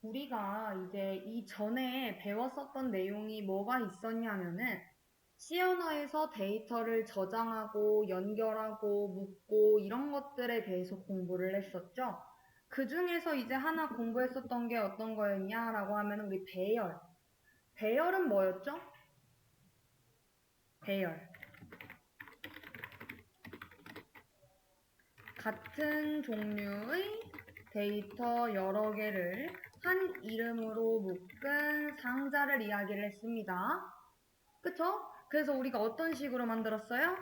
우리가 이제 이전에 배웠었던 내용이 뭐가 있었냐면은 C 언어에서 데이터를 저장하고 연결하고 묶고 이런 것들에 대해서 공부를 했었죠. 그 중에서 이제 하나 공부했었던 게 어떤 거였냐라고 하면 우리 배열. 배열은 뭐였죠? 배열. 같은 종류의 데이터 여러 개를 한 이름으로 묶은 상자를 이야기를 했습니다. 그쵸? 그래서 우리가 어떤 식으로 만들었어요?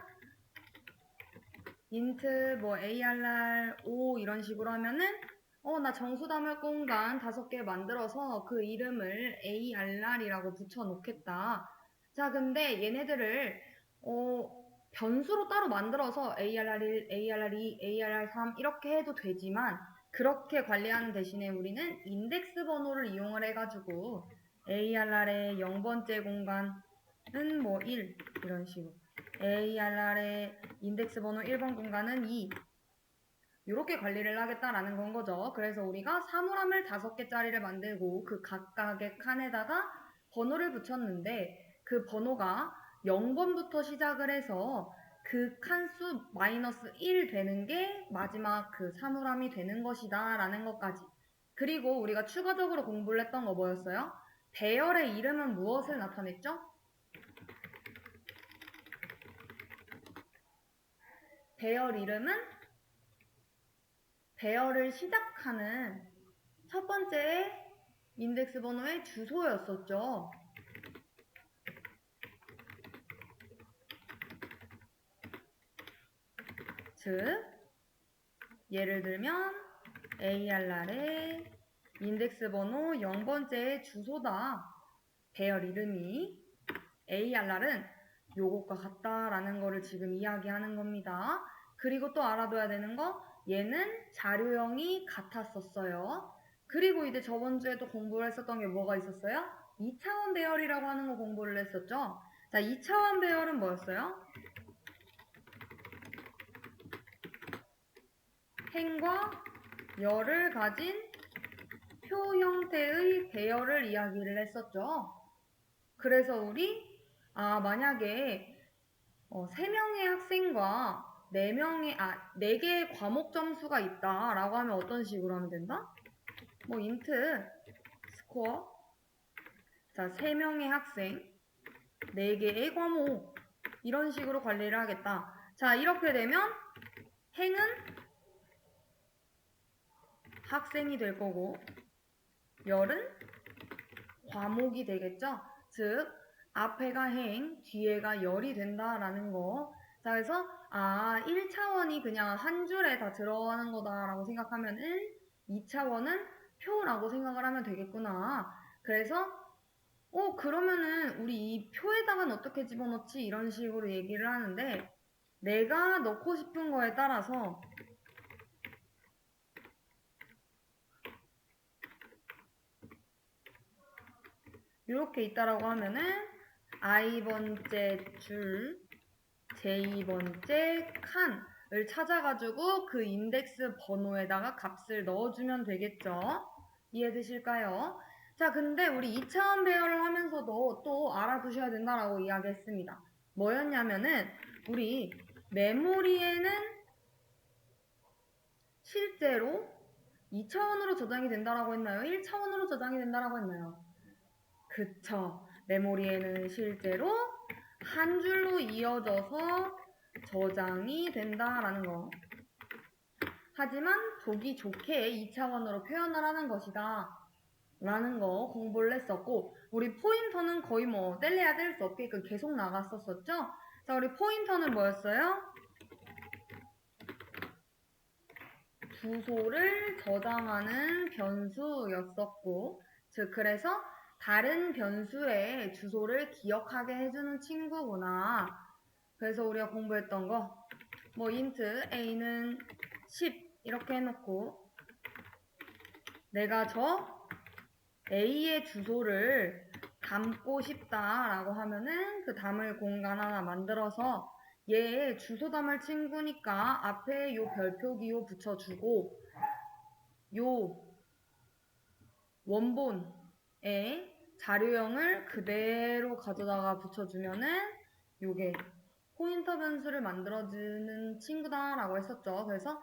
int 뭐 arr o 이런 식으로 하면은 나 정수 담을 공간 5개 만들어서 그 이름을 arr이라고 붙여 놓겠다. 자, 근데 얘네들을 변수로 따로 만들어서 arr1, arr2, arr3 이렇게 해도 되지만 그렇게 관리하는 대신에 우리는 인덱스 번호를 이용을 해가지고 arr의 0번째 공간은 뭐 1 이런 식으로 arr의 인덱스 번호 1번 공간은 2 이렇게 관리를 하겠다라는 건 거죠. 그래서 우리가 사물함을 5개짜리를 만들고 그 각각의 칸에다가 번호를 붙였는데 그 번호가 0번부터 시작을 해서 그 칸수 마이너스 1 되는 게 마지막 그 사물함이 되는 것이다 라는 것까지. 그리고 우리가 추가적으로 공부를 했던 거 뭐였어요? 배열의 이름은 무엇을 나타냈죠? 배열 이름은 배열을 시작하는 첫 번째 인덱스 번호의 주소였었죠. 즉, 예를 들면 arr의 인덱스 번호 0번째의 주소다. 배열 이름이 arr은 요것과 같다라는 거를 지금 이야기하는 겁니다. 그리고 또 알아둬야 되는 거, 얘는 자료형이 같았었어요. 그리고 이제 저번 주에도 공부를 했었던 게 뭐가 있었어요? 2차원 배열이라고 하는 거 공부를 했었죠. 자, 2차원 배열은 뭐였어요? 행과 열을 가진 표 형태의 배열을 이야기를 했었죠. 그래서 우리 만약에 3명의 학생과 4개의 과목 점수가 있다 라고 하면 어떤 식으로 하면 된다? 뭐 int 스코어 자 3명의 학생 4개의 과목 이런 식으로 관리를 하겠다. 자 이렇게 되면 행은 학생이 될 거고 열은 과목이 되겠죠. 즉 앞에가 행, 뒤에가 열이 된다라는 거. 자, 그래서 1차원이 그냥 한 줄에 다 들어가는 거다라고 생각하면 2차원은 표라고 생각을 하면 되겠구나. 그래서 그러면은 우리 이 표에다가는 어떻게 집어넣지? 이런 식으로 얘기를 하는데 내가 넣고 싶은 거에 따라서 이렇게 있다라고 하면은 i번째 줄 j2번째 칸을 찾아가지고 그 인덱스 번호에다가 값을 넣어주면 되겠죠. 이해되실까요? 자, 근데 우리 2차원 배열을 하면서도 또 알아두셔야 된다라고 이야기했습니다. 뭐였냐면은 우리 메모리에는 실제로 2차원으로 저장이 된다라고 했나요? 1차원으로 저장이 된다라고 했나요? 그쵸. 메모리에는 실제로 한 줄로 이어져서 저장이 된다라는 거. 하지만 보기 좋게 2차원으로 표현을 하는 것이다. 라는 거 공부를 했었고 우리 포인터는 거의 뭐 뗄래야 뗄 수 없게끔 계속 나갔었었죠. 자, 우리 포인터는 뭐였어요? 주소를 저장하는 변수였었고 즉 그래서 다른 변수의 주소를 기억하게 해주는 친구구나. 그래서 우리가 공부했던 거 뭐 int a는 10 이렇게 해놓고 내가 저 a의 주소를 담고 싶다라고 하면은 그 담을 공간 하나 만들어서 얘 주소 담을 친구니까 앞에 요 별표 기호 붙여주고 요 원본에 자료형을 그대로 가져다가 붙여주면은 요게 포인터 변수를 만들어주는 친구다라고 했었죠. 그래서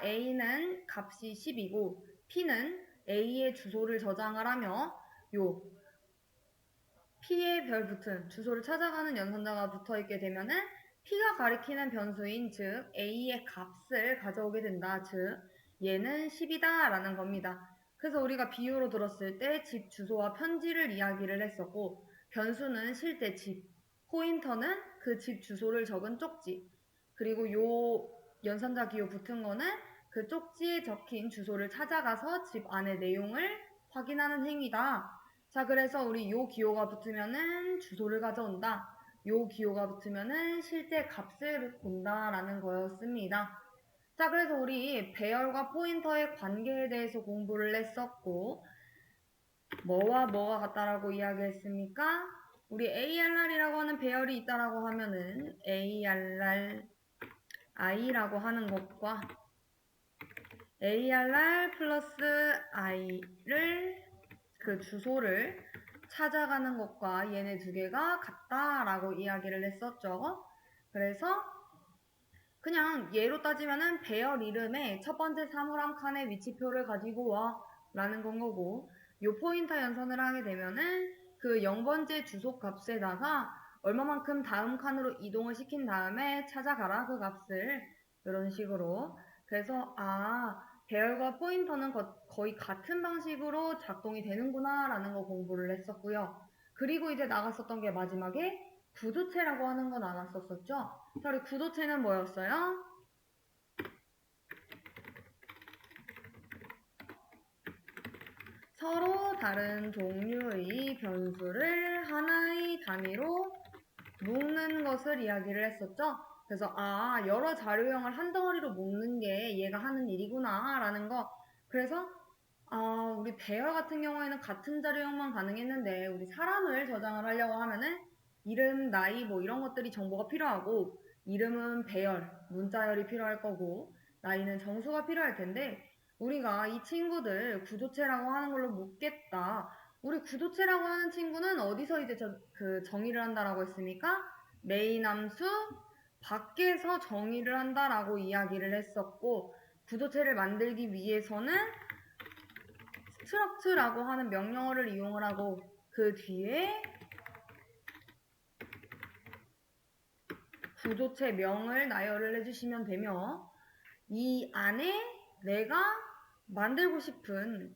A는 값이 10이고 P는 A의 주소를 저장을 하며 요 P에 별 붙은 주소를 찾아가는 연산자가 붙어있게 되면은 P가 가리키는 변수인 즉 A의 값을 가져오게 된다. 즉 얘는 10이다 라는 겁니다. 그래서 우리가 비유로 들었을 때 집 주소와 편지를 이야기를 했었고 변수는 실제 집, 포인터는 그 집 주소를 적은 쪽지, 그리고 요 연산자 기호 붙은 거는 그 쪽지에 적힌 주소를 찾아가서 집 안의 내용을 확인하는 행위다. 자, 그래서 우리 요 기호가 붙으면은 주소를 가져온다. 요 기호가 붙으면은 실제 값을 본다라는 거였습니다. 자, 그래서 우리 배열과 포인터의 관계에 대해서 공부를 했었고, 뭐와 뭐가 같다라고 이야기했습니까? 우리 ARR이라고 하는 배열이 있다라고 하면은 ARR I라고 하는 것과 ARR 플러스 I를 그 주소를 찾아가는 것과 얘네 두 개가 같다라고 이야기를 했었죠. 그래서 그냥 예로 따지면은 배열 이름에 첫 번째 사물 한 칸의 위치표를 가지고 와 라는 건 거고, 요 포인터 연산을 하게 되면은 그 0번째 주소 값에다가 얼마만큼 다음 칸으로 이동을 시킨 다음에 찾아가라 그 값을, 이런 식으로. 그래서 배열과 포인터는 거의 같은 방식으로 작동이 되는구나 라는 거 공부를 했었고요. 그리고 이제 나갔었던 게 마지막에 구도체라고 하는 거 나갔었었죠. 자, 우리 구도체는 뭐였어요? 서로 다른 종류의 변수를 하나의 단위로 묶는 것을 이야기를 했었죠. 그래서 여러 자료형을 한 덩어리로 묶는 게 얘가 하는 일이구나 라는 거. 그래서 우리 배열 같은 경우에는 같은 자료형만 가능했는데 우리 사람을 저장을 하려고 하면은 이름, 나이 뭐 이런 것들이 정보가 필요하고, 이름은 배열, 문자열이 필요할 거고 나이는 정수가 필요할 텐데 우리가 이 친구들 구조체라고 하는 걸로 묶겠다. 우리 구조체라고 하는 친구는 어디서 이제 그 정의를 한다라고 했습니까? 메인 함수 밖에서 정의를 한다라고 이야기를 했었고, 구조체를 만들기 위해서는 struct라고 하는 명령어를 이용을 하고 그 뒤에 구조체 명을 나열을 해주시면 되며, 이 안에 내가 만들고 싶은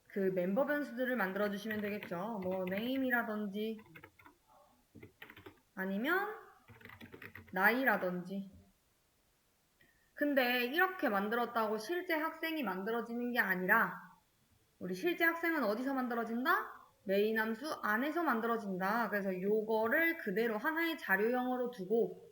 그 멤버 변수들을 만들어 주시면 되겠죠. 뭐 name이라든지 아니면 나이라든지. 근데 이렇게 만들었다고 실제 학생이 만들어지는 게 아니라 우리 실제 학생은 어디서 만들어진다? 메인 함수 안에서 만들어진다. 그래서 요거를 그대로 하나의 자료형으로 두고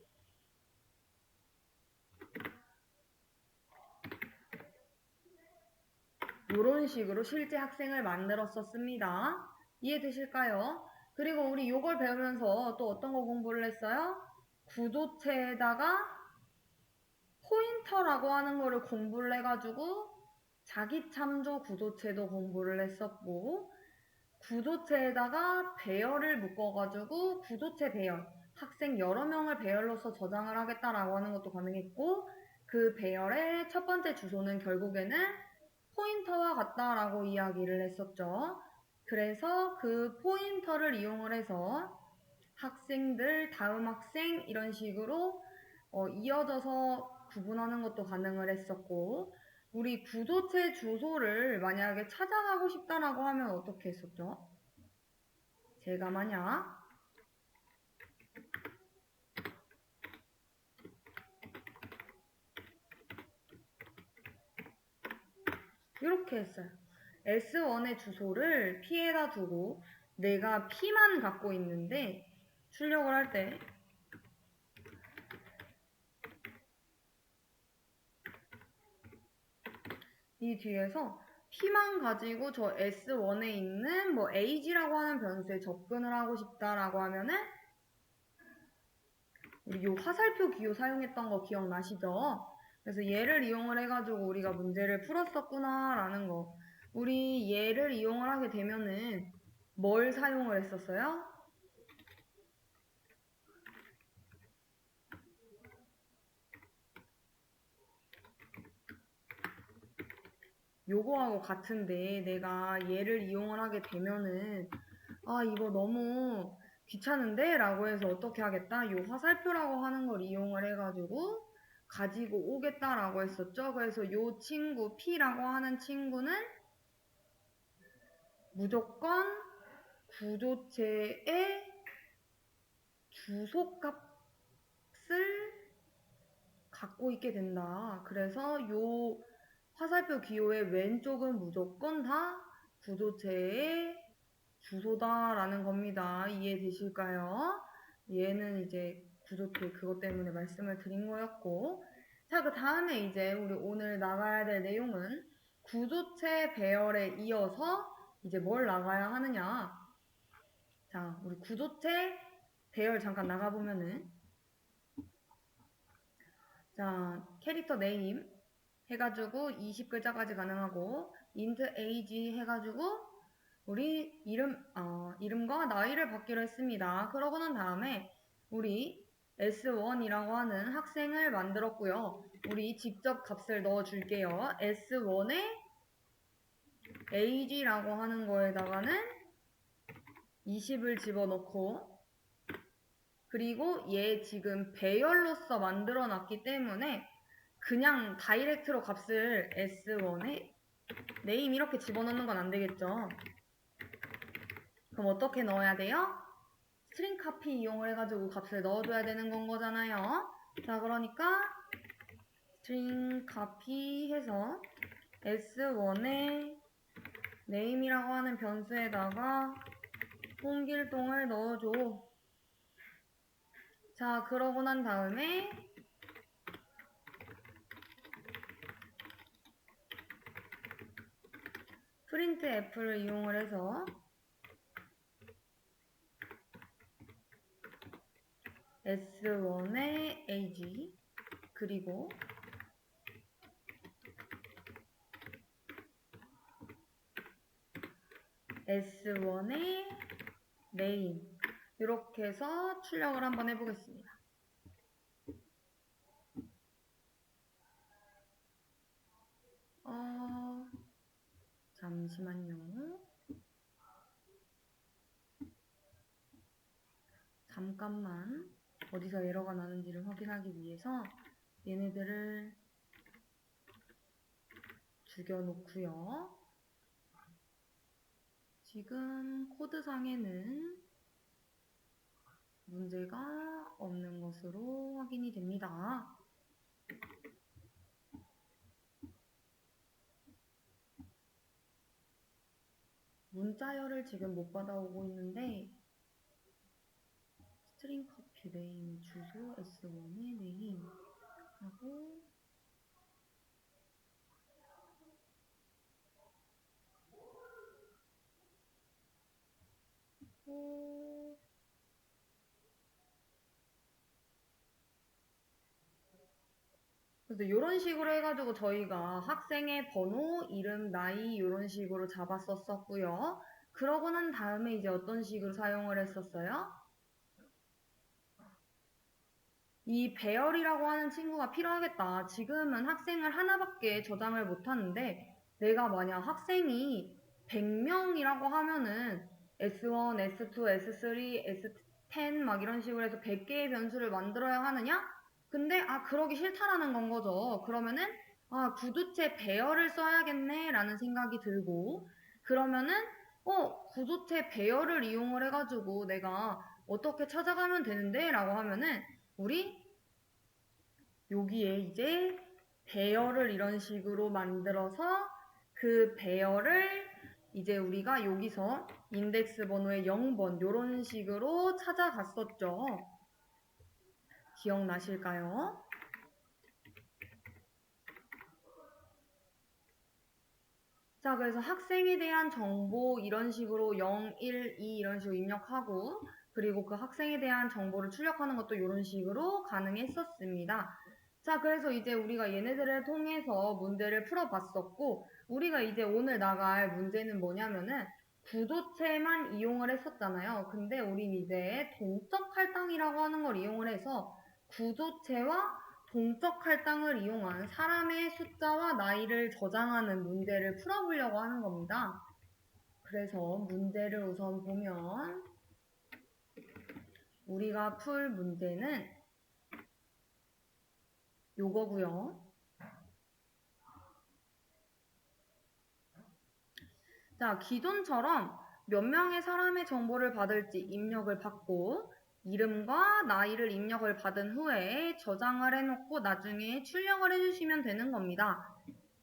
이런 식으로 실제 학생을 만들었었습니다. 이해되실까요? 그리고 우리 요걸 배우면서 또 어떤 거 공부를 했어요? 구도체에다가 포인터라고 하는 거를 공부를 해가지고 자기 참조 구도체도 공부를 했었고, 구도체에다가 배열을 묶어가지고 구도체 배열, 학생 여러 명을 배열로서 저장을 하겠다라고 하는 것도 가능했고, 그 배열의 첫 번째 주소는 결국에는 포인터와 같다라고 이야기를 했었죠. 그래서 그 포인터를 이용을 해서 학생들, 다음 학생 이런 식으로 이어져서 구분하는 것도 가능을 했었고, 우리 구도체 주소를 만약에 찾아가고 싶다라고 하면 어떻게 했었죠? 제가 만약 이렇게 했어요. S1의 주소를 P에다 두고 내가 P만 갖고 있는데 출력을 할 때 이 뒤에서 P만 가지고 저 S1에 있는 뭐 AG라고 하는 변수에 접근을 하고 싶다라고 하면은 우리 요 화살표 기호 사용했던 거 기억나시죠? 그래서 얘를 이용을 해가지고 우리가 문제를 풀었었구나 라는 거. 우리 얘를 이용을 하게 되면은 뭘 사용을 했었어요? 요거하고 같은데 내가 얘를 이용을 하게 되면은 아 이거 너무 귀찮은데? 라고 해서 어떻게 하겠다? 요 화살표라고 하는 걸 이용을 해가지고 가지고 오겠다라고 했었죠. 그래서 요 친구 P라고 하는 친구는 무조건 구조체의 주소값을 갖고 있게 된다. 그래서 요 화살표 기호의 왼쪽은 무조건 다 구조체의 주소다라는 겁니다. 이해되실까요? 얘는 이제 구조체 그것 때문에 말씀을 드린 거였고, 자, 그 다음에 이제 우리 오늘 나가야 될 내용은 구조체 배열에 이어서 이제 뭘 나가야 하느냐. 자, 우리 구조체 배열 잠깐 나가보면은, 자, 캐릭터 네임 해가지고 20글자까지 가능하고, int age 해가지고 우리 이름과 나이를 받기로 했습니다. 그러고 난 다음에 우리 S1이라고 하는 학생을 만들었고요. 우리 직접 값을 넣어줄게요. S1에 age라고 하는 거에다가는 20을 집어넣고, 그리고 얘 지금 배열로서 만들어 놨기 때문에 그냥 다이렉트로 값을 S1에 name 이렇게 집어넣는 건 안 되겠죠. 그럼 어떻게 넣어야 돼요? 스트링 카피 이용을 해가지고 값을 넣어줘야 되는 건 거잖아요. 자, 그러니까 스트링 카피 해서 S1에 name이라고 하는 변수에다가 홍길동을 넣어줘. 자, 그러고 난 다음에 printf를 이용을 해서 S1의 age 그리고 S1의 name 이렇게 해서 출력을 한번 해보겠습니다. 잠시만요. 잠깐만 어디서 에러가 나는지를 확인하기 위해서 얘네들을 죽여놓고요. 지금 코드상에는 문제가 없는 것으로 확인이 됩니다. 문자열을 지금 못 받아오고 있는데 스트링 커피 네임 주소 S1의 네임 하고 그래서 이런 식으로 해가지고 저희가 학생의 번호, 이름, 나이 이런 식으로 잡았었고요. 그러고 난 다음에 이제 어떤 식으로 사용을 했었어요? 이 배열이라고 하는 친구가 필요하겠다. 지금은 학생을 하나밖에 저장을 못하는데 내가 만약 학생이 100명이라고 하면은 S1, S2, S3, S10 막 이런 식으로 해서 100개의 변수를 만들어야 하느냐? 근데 그러기 싫다라는 건 거죠. 그러면은 구조체 배열을 써야겠네 라는 생각이 들고, 그러면은 구조체 배열을 이용을 해가지고 내가 어떻게 찾아가면 되는데 라고 하면은 우리 여기에 이제 배열을 이런 식으로 만들어서 그 배열을 이제 우리가 여기서 인덱스 번호의 0번 이런 식으로 찾아갔었죠. 기억나실까요? 자, 그래서 학생에 대한 정보 이런 식으로 0, 1, 2 이런 식으로 입력하고, 그리고 그 학생에 대한 정보를 출력하는 것도 이런 식으로 가능했었습니다. 자, 그래서 이제 우리가 얘네들을 통해서 문제를 풀어봤었고, 우리가 이제 오늘 나갈 문제는 뭐냐면은 구조체만 이용을 했었잖아요. 근데 우린 이제 동적 할당이라고 하는 걸 이용을 해서 구조체와 동적 할당을 이용한 사람의 숫자와 나이를 저장하는 문제를 풀어보려고 하는 겁니다. 그래서 문제를 우선 보면 우리가 풀 문제는 요거고요. 자, 기존처럼 몇 명의 사람의 정보를 받을지 입력을 받고 이름과 나이를 입력을 받은 후에 저장을 해놓고 나중에 출력을 해주시면 되는 겁니다.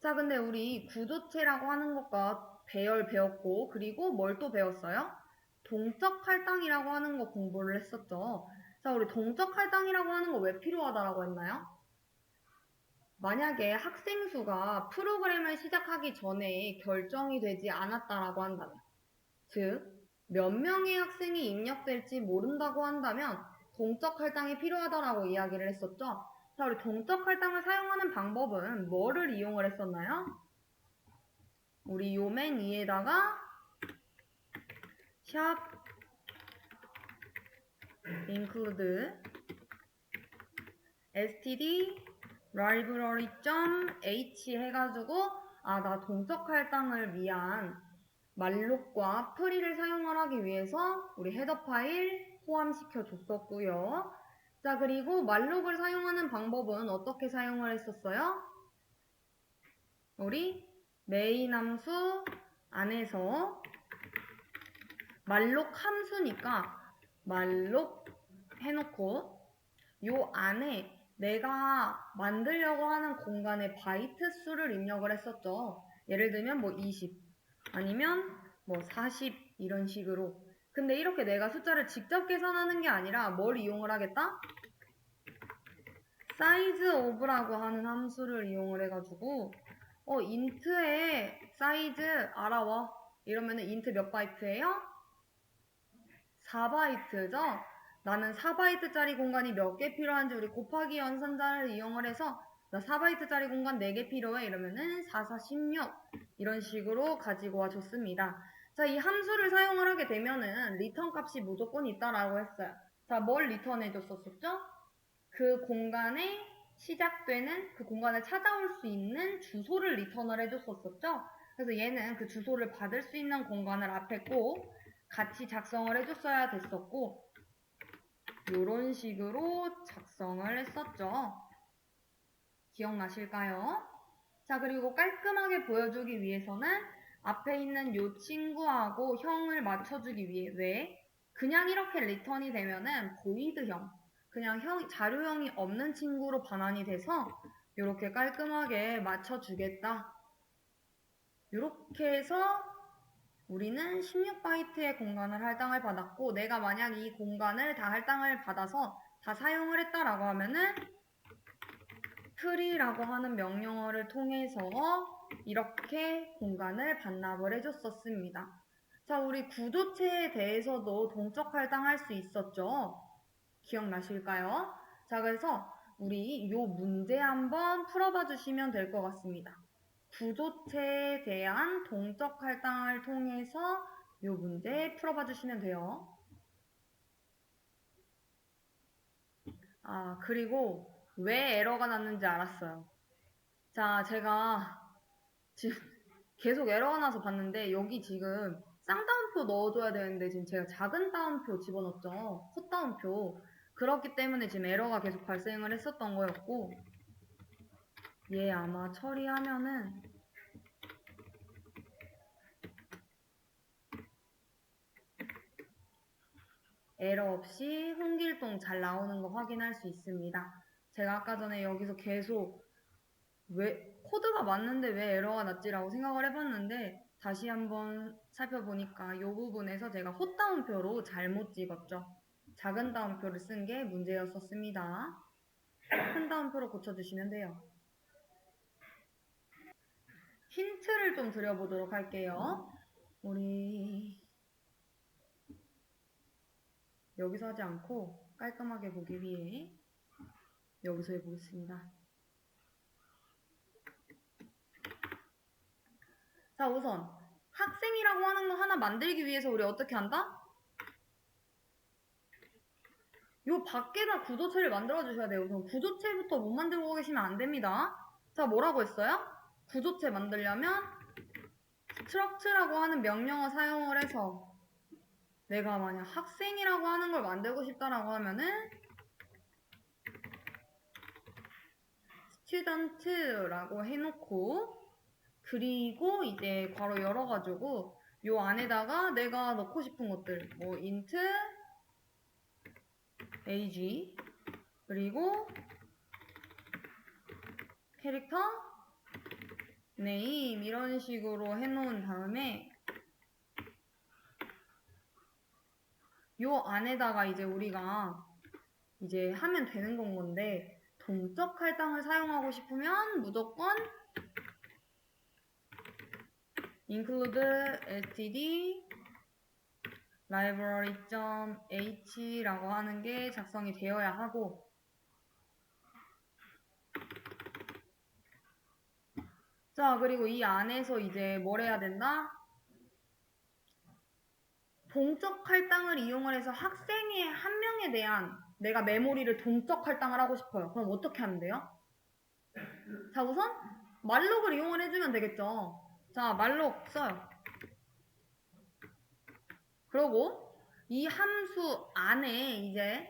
자, 근데 우리 구조체라고 하는 것과 배열 배웠고 그리고 뭘 또 배웠어요? 동적 할당이라고 하는 거 공부를 했었죠. 자, 우리 동적 할당이라고 하는 거 왜 필요하다라고 했나요? 만약에 학생 수가 프로그램을 시작하기 전에 결정이 되지 않았다라고 한다면, 즉, 몇 명의 학생이 입력될지 모른다고 한다면 동적 할당이 필요하다라고 이야기를 했었죠. 자, 우리 동적 할당을 사용하는 방법은 뭐를 이용을 했었나요? 우리 요 맨 위에다가 샵 include std library.h 해가지고 나 동적 할당을 위한 말록과 프리를 사용을 하기 위해서 우리 헤더 파일 포함시켜 줬었고요. 자, 그리고 말록을 사용하는 방법은 어떻게 사용을 했었어요? 우리 메인 함수 안에서 말록 함수니까 말록 해놓고 요 안에 내가 만들려고 하는 공간의 바이트 수를 입력을 했었죠. 예를 들면 뭐 20 아니면 뭐 40 이런 식으로. 근데 이렇게 내가 숫자를 직접 계산하는 게 아니라 뭘 이용을 하겠다? size of라고 하는 함수를 이용을 해가지고 int의 사이즈 알아와 이러면은 int 몇 바이트예요? 4바이트죠? 나는 4바이트짜리 공간이 몇 개 필요한지 우리 곱하기 연산자를 이용을 해서 나 4바이트짜리 공간 4개 필요해 이러면은 4, 4, 16 이런 식으로 가지고 와 줬습니다. 자, 이 함수를 사용을 하게 되면은 리턴 값이 무조건 있다라고 했어요. 자, 뭘 리턴해 줬었죠? 그 공간에 시작되는 그 공간을 찾아올 수 있는 주소를 리턴을 해줬었죠. 그래서 얘는 그 주소를 받을 수 있는 공간을 앞에 꼭 같이 작성을 해줬어야 됐었고 이런 식으로 작성을 했었죠. 기억나실까요? 자, 그리고 깔끔하게 보여주기 위해서는 앞에 있는 요 친구하고 형을 맞춰주기 위해 왜? 그냥 이렇게 리턴이 되면은 보이드형 그냥 자료형이 없는 친구로 반환이 돼서 이렇게 깔끔하게 맞춰주겠다. 이렇게 해서 우리는 16바이트의 공간을 할당을 받았고 내가 만약 이 공간을 다 할당을 받아서 다 사용을 했다라고 하면은 free라고 하는 명령어를 통해서 이렇게 공간을 반납을 해줬었습니다. 자, 우리 구조체에 대해서도 동적 할당할 수 있었죠. 기억나실까요? 자, 그래서 우리 이 문제 한번 풀어봐 주시면 될 것 같습니다. 구조체에 대한 동적 할당을 통해서 이 문제 풀어봐 주시면 돼요. 그리고 왜 에러가 났는지 알았어요. 자, 제가 지금 계속 에러가 나서 봤는데 여기 지금 쌍따옴표 넣어줘야 되는데 지금 제가 작은 따옴표 집어넣었죠. 콧따옴표. 그렇기 때문에 지금 에러가 계속 발생을 했었던 거였고 얘 아마 처리하면은 에러 없이 홍길동 잘 나오는 거 확인할 수 있습니다. 제가 아까 전에 여기서 계속 왜 코드가 맞는데 왜 에러가 났지라고 생각을 해봤는데 다시 한번 살펴보니까 이 부분에서 제가 헛따옴표로 잘못 찍었죠. 작은 따옴표를 쓴 게 문제였었습니다. 큰 따옴표로 고쳐주시면 돼요. 힌트를 좀 드려보도록 할게요. 우리 여기서 하지 않고 깔끔하게 보기 위해 여기서 해보겠습니다. 자, 우선 학생이라고 하는 거 하나 만들기 위해서 우리 어떻게 한다? 요 밖에다 구조체를 만들어 주셔야 돼요. 우선 구조체부터 못 만들고 계시면 안 됩니다. 자, 뭐라고 했어요? 구조체 만들려면 struct라고 하는 명령어 사용을 해서 내가 만약 학생이라고 하는 걸 만들고 싶다라고 하면은 student라고 해놓고 그리고 이제 괄호 열어가지고 요 안에다가 내가 넣고 싶은 것들 뭐 int age 그리고 캐릭터 name 이런 식으로 해놓은 다음에 요 안에다가 이제 우리가 이제 하면 되는 건 건데 동적 할당을 사용하고 싶으면 무조건 include std library.h라고 하는 게 작성이 되어야 하고 자 그리고 이 안에서 이제 뭘 해야 된다? 동적 할당을 이용을 해서 학생의 한 명에 대한 내가 메모리를 동적 할당을 하고 싶어요. 그럼 어떻게 하면 돼요? 자 우선 말록을 이용을 해주면 되겠죠. 자 말록 써요. 그리고 이 함수 안에 이제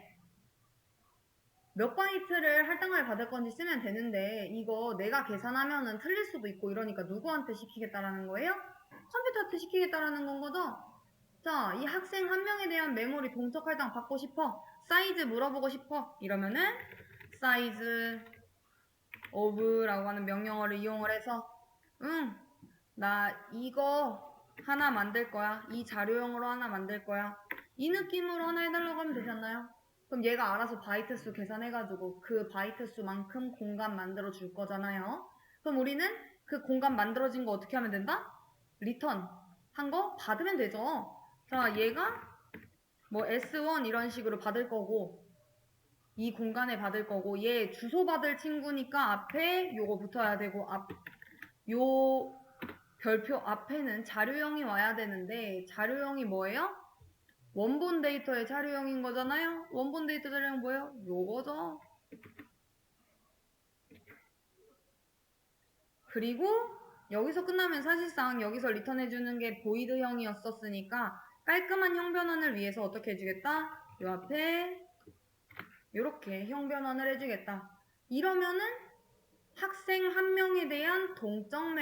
몇 바이트를 할당을 받을 건지 쓰면 되는데 이거 내가 계산하면은 틀릴 수도 있고 이러니까 누구한테 시키겠다라는 거예요? 컴퓨터한테 시키겠다라는 건 거죠? 자, 이 학생 한 명에 대한 메모리 동적 할당 받고 싶어. 사이즈 물어보고 싶어. 이러면은 size of라고 하는 명령어를 이용을 해서 응, 나 이거 하나 만들 거야. 이 자료형으로 하나 만들 거야. 이 느낌으로 하나 해달라고 하면 되지 않나요? 그럼 얘가 알아서 바이트 수 계산해가지고 그 바이트 수만큼 공간 만들어 줄 거잖아요. 그럼 우리는 그 공간 만들어진 거 어떻게 하면 된다? 리턴 한 거 받으면 되죠. 자, 얘가 뭐 S1 이런 식으로 받을 거고 이 공간에 받을 거고 얘 주소 받을 친구니까 앞에 요거 붙어야 되고 요 별표 앞에는 자료형이 와야 되는데 자료형이 뭐예요? 원본 데이터의 자료형인 거잖아요. 원본 데이터 자료형 뭐예요? 요거죠. 그리고 여기서 끝나면 사실상 여기서 리턴해주는 게 보이드형이었었으니까 깔끔한 형 변환을 위해서 어떻게 해주겠다? 요 앞에 요렇게 형 변환을 해주겠다. 이러면은 학생 한 명에 대한 동적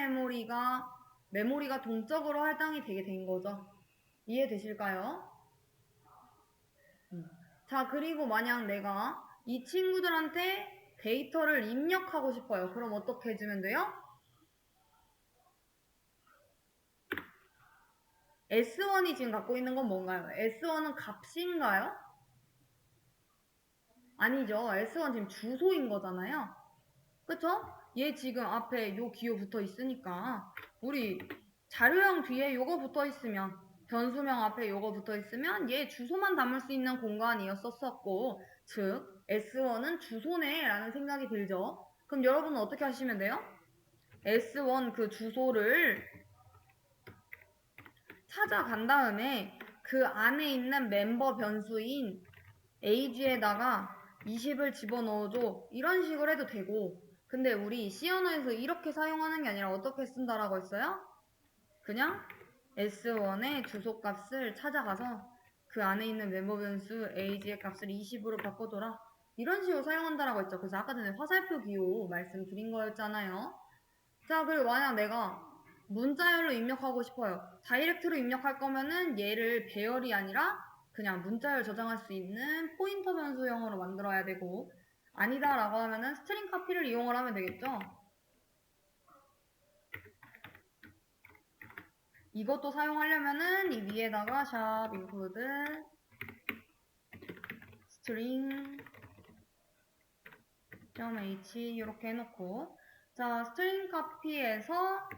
메모리가 동적으로 할당이 되게 된 거죠. 이해되실까요? 자, 그리고 만약 내가 이 친구들한테 데이터를 입력하고 싶어요. 그럼 어떻게 해주면 돼요? S1이 지금 갖고 있는 건 뭔가요? S1은 값인가요? 아니죠. S1 지금 주소인 거잖아요. 그쵸? 얘 지금 앞에 요 기호 붙어 있으니까 우리 자료형 뒤에 요거 붙어 있으면 변수명 앞에 요거 붙어 있으면 얘 주소만 담을 수 있는 공간이었었고 즉 S1은 주소네 라는 생각이 들죠. 그럼 여러분은 어떻게 하시면 돼요? S1 그 주소를 찾아간 다음에 그 안에 있는 멤버 변수인 age에다가 20을 집어넣어줘 이런 식으로 해도 되고 근데 우리 C 언어에서 이렇게 사용하는 게 아니라 어떻게 쓴다라고 했어요? 그냥 S1의 주소값을 찾아가서 그 안에 있는 멤버 변수 age의 값을 20으로 바꿔줘라 이런 식으로 사용한다라고 했죠. 그래서 아까 전에 화살표 기호 말씀드린 거였잖아요. 자 그리고 만약 내가 문자열로 입력하고 싶어요. 다이렉트로 입력할 거면은 얘를 배열이 아니라 그냥 문자열 저장할 수 있는 포인터 변수형으로 만들어야 되고 아니다 라고 하면은 스트링 카피를 이용을 하면 되겠죠. 이것도 사용하려면은 이 위에다가 샵 include string .h 이렇게 해놓고 자 스트링 카피에서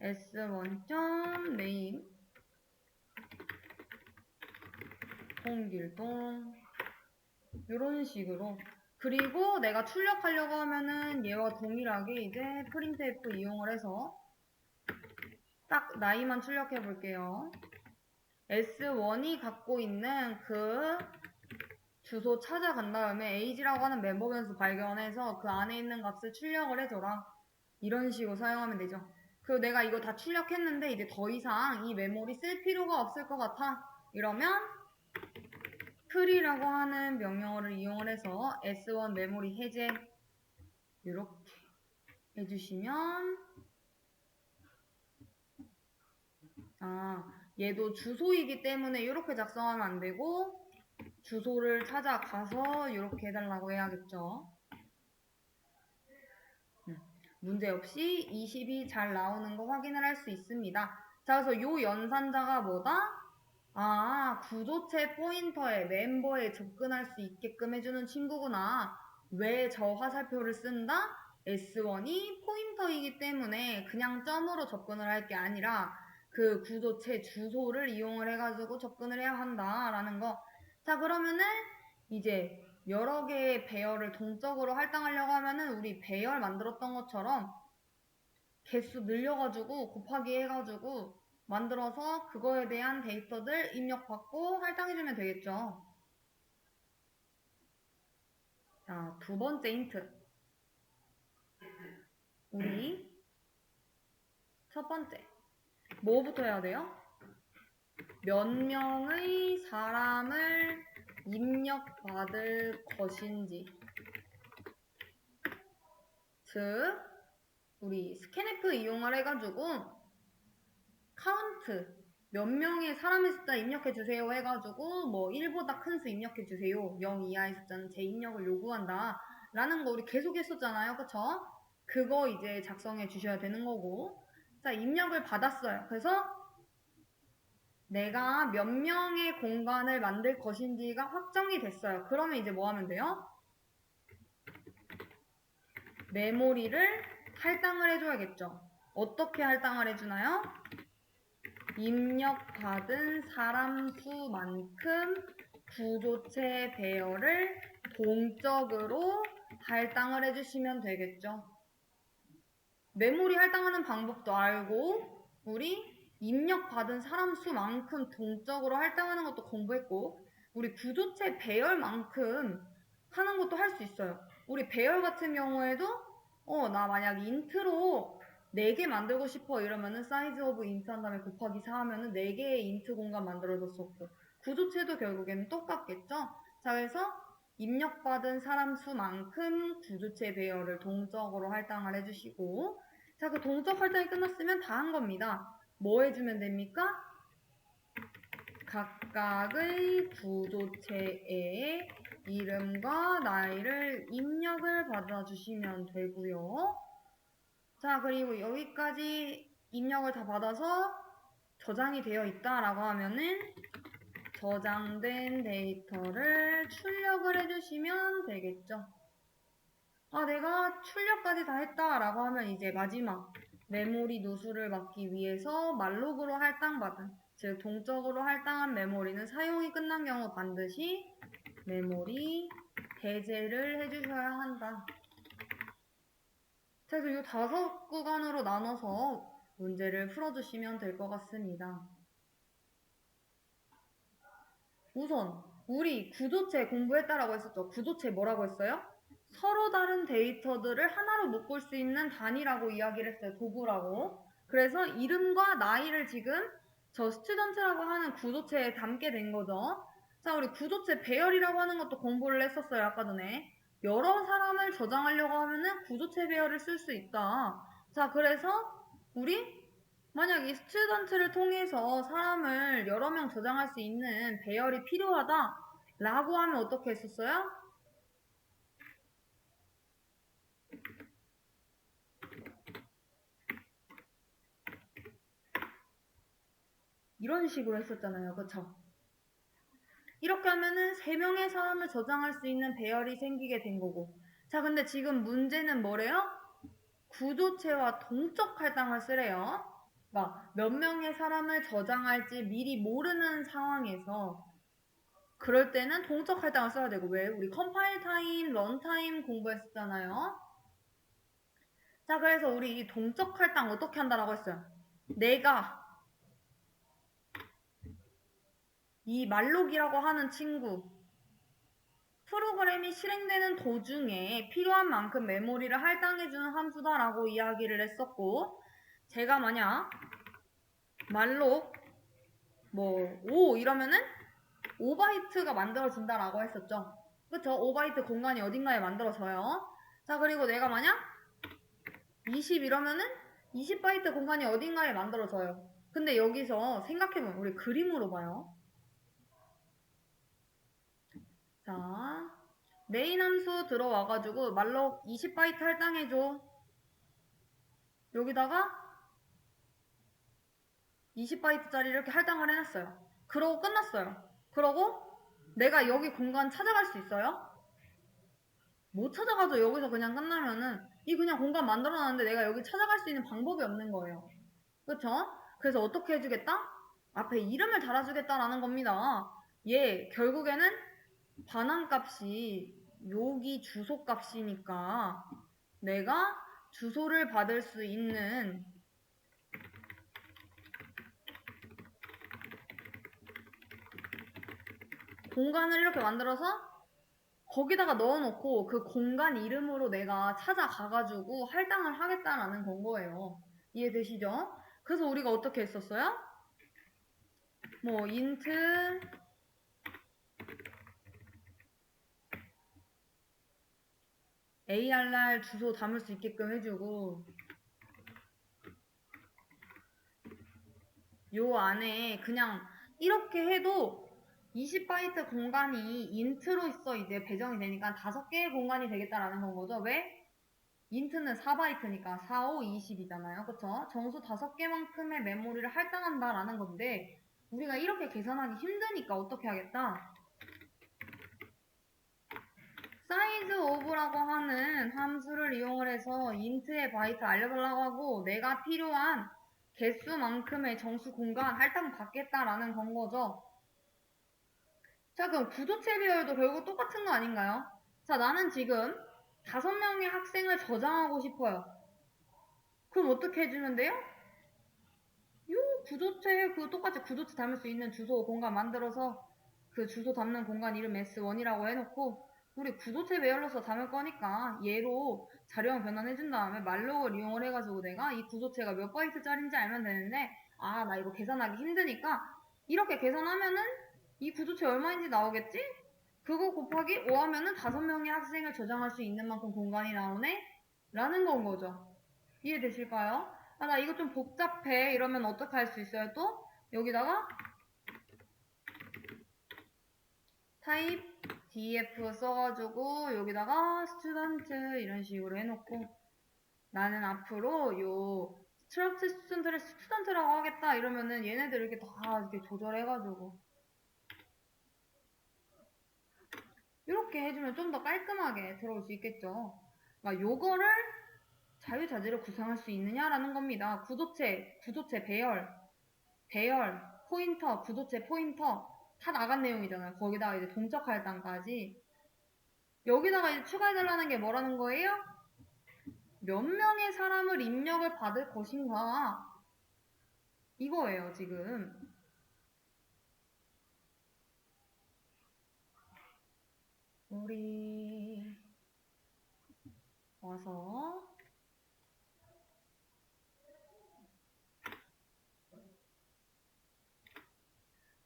s1.name 홍길동 이런 식으로 그리고 내가 출력하려고 하면은 얘와 동일하게 이제 printf 이용을 해서 딱 나이만 출력해 볼게요. S1이 갖고 있는 그 주소 찾아간 다음에 age라고 하는 멤버 변수 발견해서 그 안에 있는 값을 출력을 해줘라. 이런 식으로 사용하면 되죠. 그리고 내가 이거 다 출력했는데 이제 더 이상 이 메모리 쓸 필요가 없을 것 같아. 이러면 free라고 하는 명령어를 이용을 해서 S1 메모리 해제 이렇게 해주시면 얘도 주소이기 때문에 이렇게 작성하면 안 되고 주소를 찾아가서 이렇게 해달라고 해야겠죠. 문제없이 20이 잘 나오는 거 확인을 할 수 있습니다. 자, 그래서 요 연산자가 뭐다? 구조체 포인터에 멤버에 접근할 수 있게끔 해주는 친구구나. 왜 저 화살표를 쓴다? S1이 포인터이기 때문에 그냥 점으로 접근을 할 게 아니라 그 구조체 주소를 이용을 해가지고 접근을 해야 한다라는 거. 자, 그러면은 이제 여러 개의 배열을 동적으로 할당하려고 하면은 우리 배열 만들었던 것처럼 개수 늘려가지고 곱하기 해가지고 만들어서 그거에 대한 데이터들 입력받고 할당해주면 되겠죠. 자, 두 번째 힌트. 우리 첫 번째. 뭐부터 해야 돼요? 몇 명의 사람을 입력받을 것인지. 즉, 우리 스캔F 이용을 해가지고 카운트 몇 명의 사람의 숫자 입력해주세요 해가지고 뭐 1보다 큰 수 입력해주세요. 0 이하의 숫자는 재입력을 요구한다. 라는 거 우리 계속 했었잖아요. 그쵸? 그거 이제 작성해 주셔야 되는 거고. 자, 입력을 받았어요. 그래서 내가 몇 명의 공간을 만들 것인지가 확정이 됐어요. 그러면 이제 뭐 하면 돼요? 메모리를 할당을 해줘야겠죠. 어떻게 할당을 해주나요? 입력받은 사람 수만큼 구조체 배열을 동적으로 할당을 해주시면 되겠죠. 메모리 할당하는 방법도 알고 우리 입력받은 사람 수만큼 동적으로 할당하는 것도 공부했고 우리 구조체 배열만큼 하는 것도 할 수 있어요. 우리 배열 같은 경우에도 나 만약 인트로 4개 만들고 싶어 이러면은 사이즈 오브 인트 한 다음에 곱하기 4 하면은 4개의 인트 공간 만들어졌었고 구조체도 결국에는 똑같겠죠. 자, 그래서 입력받은 사람 수만큼 구조체 배열을 동적으로 할당을 해주시고 자, 그 동적 할당이 끝났으면 다 한 겁니다. 뭐 해주면 됩니까? 각각의 구조체의 이름과 나이를 입력을 받아주시면 되고요. 자, 그리고 여기까지 입력을 다 받아서 저장이 되어 있다라고 하면은 저장된 데이터를 출력을 해주시면 되겠죠. 내가 출력까지 다 했다라고 하면 이제 마지막 메모리 누수를 막기 위해서 말록으로 할당받은, 즉 동적으로 할당한 메모리는 사용이 끝난 경우 반드시 메모리 해제를 해주셔야 한다. 그래서 이 5구간으로 나눠서 문제를 풀어주시면 될 것 같습니다. 우선 우리 구조체 공부했다라고 했었죠. 구조체 뭐라고 했어요? 서로 다른 데이터들을 하나로 묶을 수 있는 단위라고 이야기를 했어요. 도구라고. 그래서 이름과 나이를 지금 저 스튜던트라고 하는 구조체에 담게 된 거죠. 자, 우리 구조체 배열이라고 하는 것도 공부를 했었어요. 아까 전에. 여러 사람을 저장하려고 하면은 구조체 배열을 쓸 수 있다. 자, 그래서 우리 만약 이 스튜던트를 통해서 사람을 여러 명 저장할 수 있는 배열이 필요하다 라고 하면 어떻게 했었어요? 이런 식으로 했었잖아요. 그쵸? 이렇게 하면은 3명의 사람을 저장할 수 있는 배열이 생기게 된 거고. 자, 근데 지금 문제는 뭐래요? 구조체와 동적 할당을 쓰래요. 그러니까 몇 명의 사람을 저장할지 미리 모르는 상황에서 그럴 때는 동적 할당을 써야 되고. 왜? 우리 컴파일 타임, 런 타임 공부했었잖아요. 자, 그래서 우리 이 동적 할당 어떻게 한다라고 했어요? 내가 이 말록이라고 하는 친구 프로그램이 실행되는 도중에 필요한 만큼 메모리를 할당해주는 함수다라고 이야기를 했었고, 제가 만약 말록 5 이러면은 5바이트가 만들어진다라고 했었죠. 그쵸? 5바이트 공간이 어딘가에 만들어져요. 자, 그리고 내가 만약 20 이러면은 20바이트 공간이 어딘가에 만들어져요. 근데 여기서 생각해보면 우리 그림으로 봐요. 자, 메인 함수 들어와가지고 말록 20바이트 할당해줘. 여기다가 20바이트짜리 이렇게 할당을 해놨어요. 그러고 끝났어요. 그러고 내가 여기 공간 찾아갈 수 있어요? 못 찾아가죠. 여기서 그냥 끝나면은 이 그냥 공간 만들어놨는데 내가 여기 찾아갈 수 있는 방법이 없는 거예요. 그쵸? 그래서 어떻게 해주겠다? 앞에 이름을 달아주겠다라는 겁니다. 얘 결국에는 반환값이 여기 주소 값이니까 내가 주소를 받을 수 있는 공간을 이렇게 만들어서 거기다가 넣어놓고 그 공간 이름으로 내가 찾아가가지고 할당을 하겠다라는 건 거예요. 이해되시죠? 그래서 우리가 어떻게 했었어요? int ARR 주소 담을 수 있게끔 해주고 요 안에 그냥 이렇게 해도 20바이트 공간이 int로 있어 이제 배정이 되니까 5개의 공간이 되겠다라는 건 거죠. 왜? int는 4바이트니까 4, 5, 20이잖아요. 그쵸? 정수 5개만큼의 메모리를 할당한다라는 건데 우리가 이렇게 계산하기 힘드니까 어떻게 하겠다? size of라고 하는 함수를 이용을 해서 int의 바이트 알려달라고 하고 내가 필요한 개수만큼의 정수 공간 할당 받겠다라는 건 거죠. 자, 그럼 구조체 비율도 결국 똑같은 거 아닌가요? 자, 나는 지금 5명의 학생을 저장하고 싶어요. 그럼 어떻게 해주면 돼요? 요 구조체 똑같이 구조체 담을 수 있는 주소 공간 만들어서 그 주소 담는 공간 이름 S1이라고 해놓고 우리 구조체 배열로서 담을 거니까 얘로 자료형 변환해준 다음에 말록을 이용을 해가지고 내가 이 구조체가 몇 바이트짜리인지 알면 되는데 아, 나 이거 계산하기 힘드니까 이렇게 계산하면은 이 구조체 얼마인지 나오겠지? 그거 곱하기 5 하면은 5명의 학생을 저장할 수 있는 만큼 공간이 나오네? 라는 건 거죠. 이해되실까요? 아, 나 이거 좀 복잡해. 이러면 어떻게 할 수 있어요, 또? 여기다가 type def 써가지고 여기다가 student 이런 식으로 해놓고 나는 앞으로 요 struct student를 student라고 하겠다 이러면은 얘네들 이렇게 다 이렇게 조절해가지고 이렇게 해주면 좀 더 깔끔하게 들어올 수 있겠죠. 그러니까 요거를 자유자재로 구성할 수 있느냐라는 겁니다. 구조체 배열, 포인터, 구조체 포인터 다 나간 내용이잖아요. 거기다가 이제 동적 할당까지. 여기다가 이제 추가해달라는 게 뭐라는 거예요? 몇 명의 사람을 입력을 받을 것인가? 이거예요, 지금. 우리 와서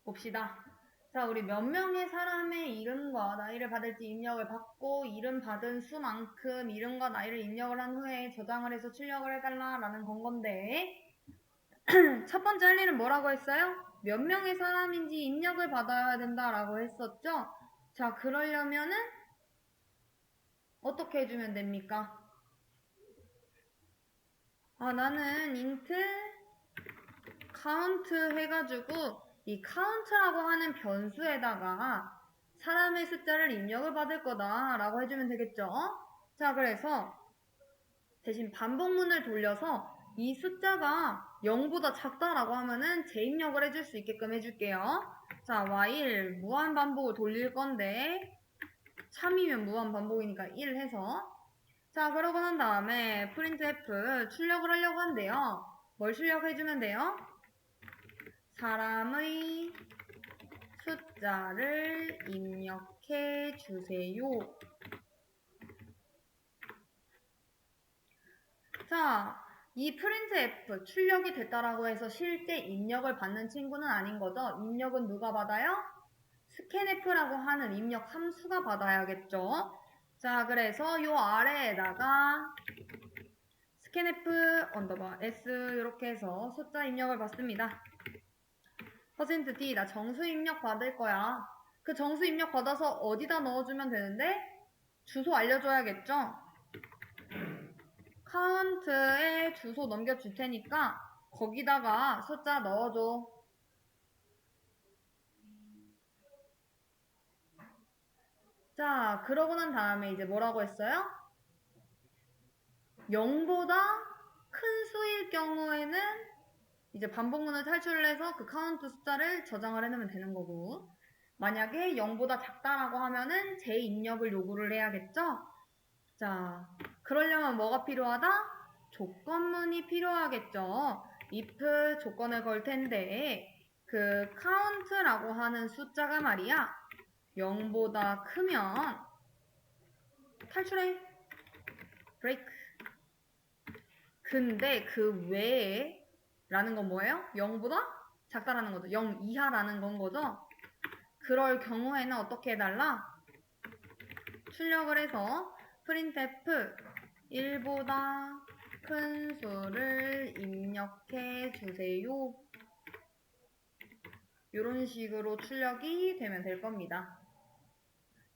봅시다. 자, 우리 몇 명의 사람의 이름과 나이를 받을지 입력을 받고 이름 받은 수만큼 이름과 나이를 입력을 한 후에 저장을 해서 출력을 해달라라는 건 건데 첫 번째 할 일은 뭐라고 했어요? 몇 명의 사람인지 입력을 받아야 된다라고 했었죠? 자, 그러려면은 어떻게 해주면 됩니까? 아, 나는 int count 해가지고 이 count라고 하는 변수에다가 사람의 숫자를 입력을 받을 거다 라고 해주면 되겠죠? 자, 그래서 대신 반복문을 돌려서 이 숫자가 0보다 작다라고 하면은 재입력을 해줄 수 있게끔 해줄게요. 자, while 무한반복을 돌릴 건데 참이면 무한반복이니까 1 해서 자, 그러고 난 다음에 printf 출력을 하려고 한대요. 뭘 출력해주면 돼요? 사람의 숫자를 입력해 주세요. 자, 이 printf 출력이 됐다라고 해서 실제 입력을 받는 친구는 아닌 거죠. 입력은 누가 받아요? scanf라고 하는 입력 함수가 받아야겠죠. 자, 그래서 요 아래에다가 scanf s 이렇게 해서 숫자 입력을 받습니다. %d 나 정수 입력 받을 거야. 그 정수 입력 받아서 어디다 넣어주면 되는데 주소 알려줘야겠죠. 카운트에 주소 넘겨줄 테니까 거기다가 숫자 넣어줘. 자, 그러고 난 다음에 이제 뭐라고 했어요? 0보다 큰 수일 경우에는 이제 반복문을 탈출을 해서 그 카운트 숫자를 저장을 해놓으면 되는 거고, 만약에 0보다 작다라고 하면은 재입력을 요구를 해야겠죠? 자, 그러려면 뭐가 필요하다? 조건문이 필요하겠죠. if 조건을 걸 텐데 그 count라고 하는 숫자가 말이야 0보다 크면 탈출해. break. 근데 그 외에 라는 건 뭐예요? 0보다 작다라는 거죠. 0 이하라는 건 거죠. 그럴 경우에는 어떻게 해달라? 출력을 해서 printf 1보다 큰 수를 입력해 주세요. 이런 식으로 출력이 되면 될 겁니다.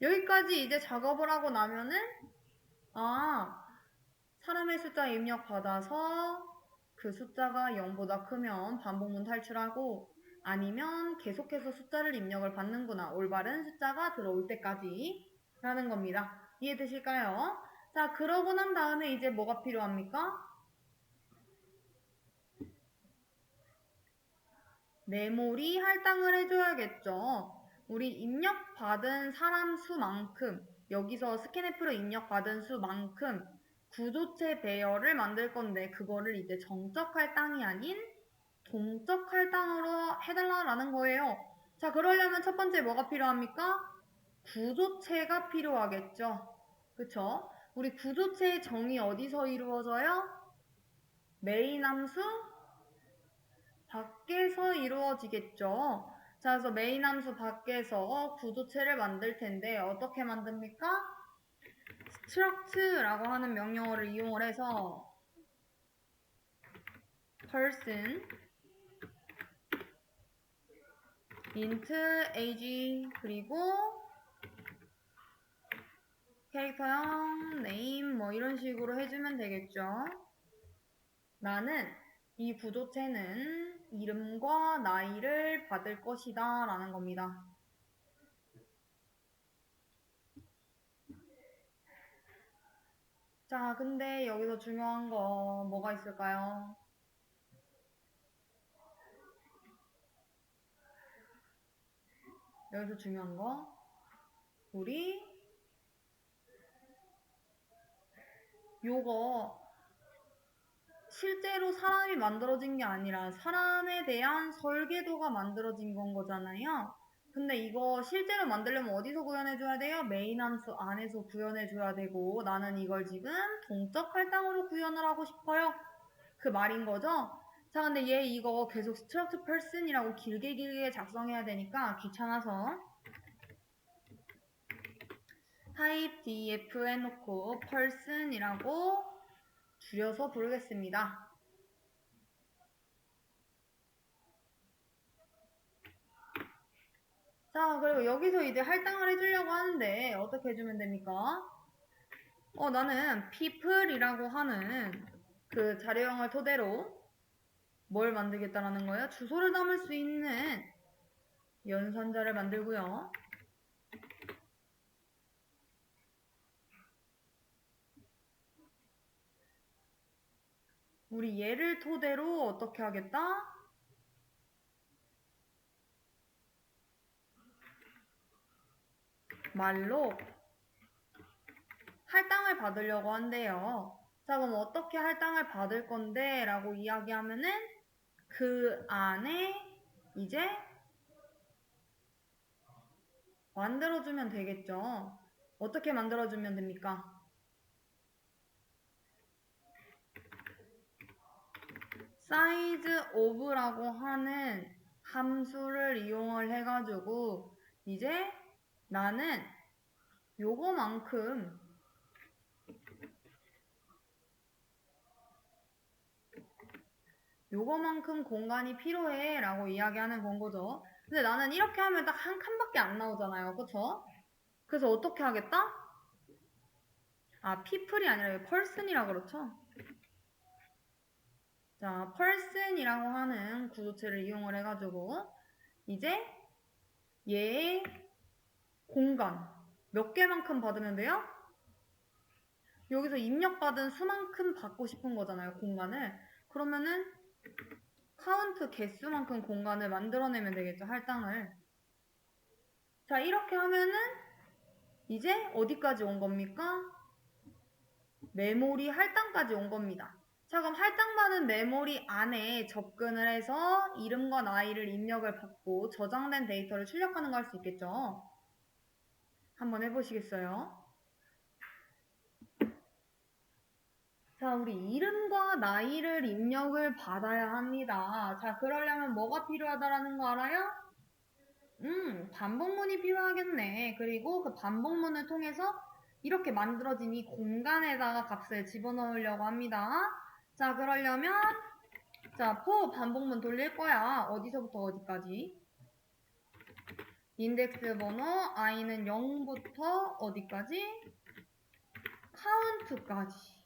여기까지 이제 작업을 하고 나면은 사람의 숫자 입력 받아서 그 숫자가 0보다 크면 반복문 탈출하고 아니면 계속해서 숫자를 입력을 받는구나. 올바른 숫자가 들어올 때까지 라는 겁니다. 이해되실까요? 자, 그러고 난 다음에 이제 뭐가 필요합니까? 메모리 할당을 해줘야겠죠. 우리 입력받은 사람 수만큼, 여기서 스캔F로 입력받은 수만큼 구조체 배열을 만들 건데 그거를 이제 정적 할당이 아닌 동적 할당으로 해달라는 거예요. 자, 그러려면 첫 번째 뭐가 필요합니까? 구조체가 필요하겠죠. 그쵸? 우리 구조체의 정의 어디서 이루어져요? 메인 함수 밖에서 이루어지겠죠. 자, 그래서 메인 함수 밖에서 구조체를 만들 텐데 어떻게 만듭니까? struct라고 하는 명령어를 이용을 해서 person int age 그리고 캐릭터형 name 뭐 이런 식으로 해주면 되겠죠. 나는 이 구조체는 이름과 나이를 받을 것이다 라는 겁니다. 자, 근데 여기서 중요한 거 뭐가 있을까요? 여기서 중요한 거 우리 요거 실제로 사람이 만들어진 게 아니라 사람에 대한 설계도가 만들어진 건 거잖아요. 근데 이거 실제로 만들려면 어디서 구현해줘야 돼요? 메인 함수 안에서 구현해줘야 되고 나는 이걸 지금 동적 할당으로 구현을 하고 싶어요. 그 말인 거죠? 자, 근데 얘 이거 계속 struct person이라고 길게 작성해야 되니까 귀찮아서 type df 해놓고 person이라고 줄여서 부르겠습니다. 자, 그리고 여기서 이제 할당을 해주려고 하는데 어떻게 해주면 됩니까? 나는 people이라고 하는 그 자료형을 토대로 뭘 만들겠다라는 거예요? 주소를 담을 수 있는 연산자를 만들고요. 우리 얘를 토대로 어떻게 하겠다? 말로 할당을 받으려고 한대요. 자, 그럼 어떻게 할당을 받을 건데? 라고 이야기하면은 그 안에 이제 만들어주면 되겠죠. 어떻게 만들어주면 됩니까? size of라고 하는 함수를 이용을 해가지고 이제 나는 요거만큼 공간이 필요해 라고 이야기하는 건 거죠. 근데 나는 이렇게 하면 딱 한 칸밖에 안 나오잖아요. 그쵸? 그래서 어떻게 하겠다? 아, people이 아니라 person이라 그렇죠? 자, person이라고 하는 구조체를 이용을 해가지고 이제 얘의 공간 몇 개만큼 받으면 돼요? 여기서 입력받은 수만큼 받고 싶은 거잖아요, 공간을. 그러면은 카운트 개수만큼 공간을 만들어내면 되겠죠, 할당을. 자, 이렇게 하면은 이제 어디까지 온 겁니까? 메모리 할당까지 온 겁니다. 자, 그럼 할당받은 메모리 안에 접근을 해서 이름과 나이를 입력을 받고 저장된 데이터를 출력하는 거 할 수 있겠죠? 한번 해보시겠어요? 자, 우리 이름과 나이를 입력을 받아야 합니다. 자, 그러려면 뭐가 필요하다라는 거 알아요? 반복문이 필요하겠네. 그리고 그 반복문을 통해서 이렇게 만들어진 이 공간에다가 값을 집어넣으려고 합니다. 자, 그러려면 자, for 반복문 돌릴 거야. 어디서부터 어디까지? 인덱스 번호 i는 0부터 어디까지? 카운트까지.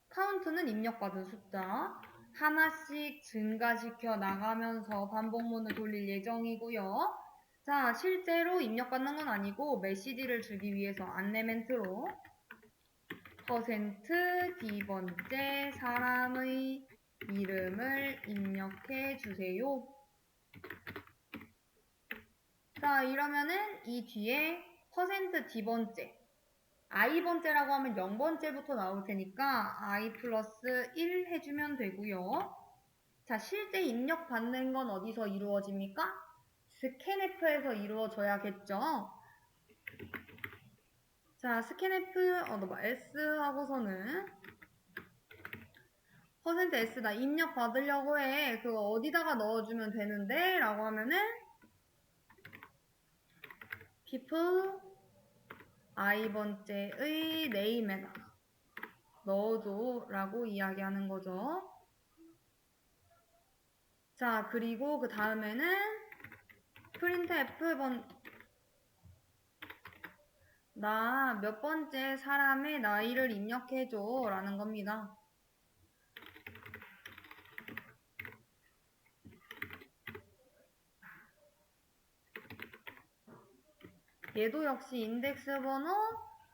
카운트는 입력받은 숫자. 하나씩 증가시켜 나가면서 반복문을 돌릴 예정이고요. 자, 실제로 입력받는 건 아니고 메시지를 주기 위해서 안내 멘트로 %D번째 사람의 이름을 입력해 주세요. 자, 이러면은 이 뒤에 %D번째 i번째라고 하면 0번째부터 나올 테니까 i 플러스 1 해주면 되고요. 자, 실제 입력 받는 건 어디서 이루어집니까? 스캔F에서 이루어져야겠죠. 자, 스캔F S 하고서는 %S 나 입력 받으려고 해. 그거 어디다가 넣어주면 되는데? 라고 하면은 people i번째의 name에다가 넣어줘 라고 이야기하는 거죠. 자, 그리고 그 다음에는 printf 나 몇 번째 사람의 나이를 입력해줘 라는 겁니다. 얘도 역시 인덱스 번호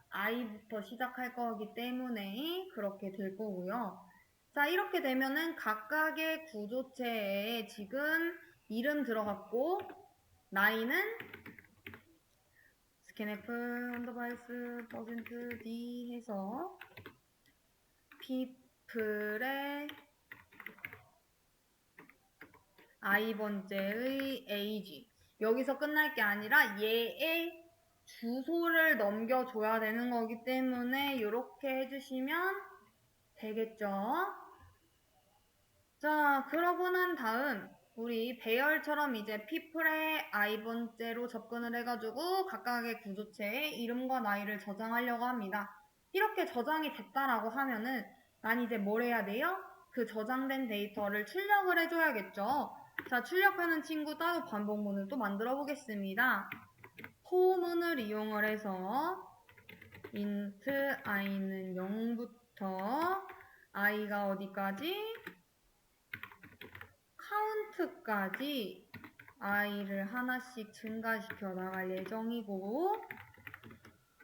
i부터 시작할 거기 때문에 그렇게 될 거고요. 자, 이렇게 되면은 각각의 구조체에 지금 이름 들어갔고 나이는 scanf 언더바이스 %d 해서 people의 i번째의 age 여기서 끝날 게 아니라 얘의 주소를 넘겨줘야 되는 거기 때문에 이렇게 해주시면 되겠죠. 자, 그러고 난 다음 우리 배열처럼 이제 people의 i번째로 접근을 해가지고 각각의 구조체에 이름과 나이를 저장하려고 합니다. 이렇게 저장이 됐다라고 하면은 난 이제 뭘 해야 돼요? 그 저장된 데이터를 출력을 해줘야겠죠. 자, 출력하는 친구 따로 반복문을 또 만들어 보겠습니다. 포문을 이용을 해서 int i는 0부터 i가 어디까지? 카운트까지 i를 하나씩 증가시켜 나갈 예정이고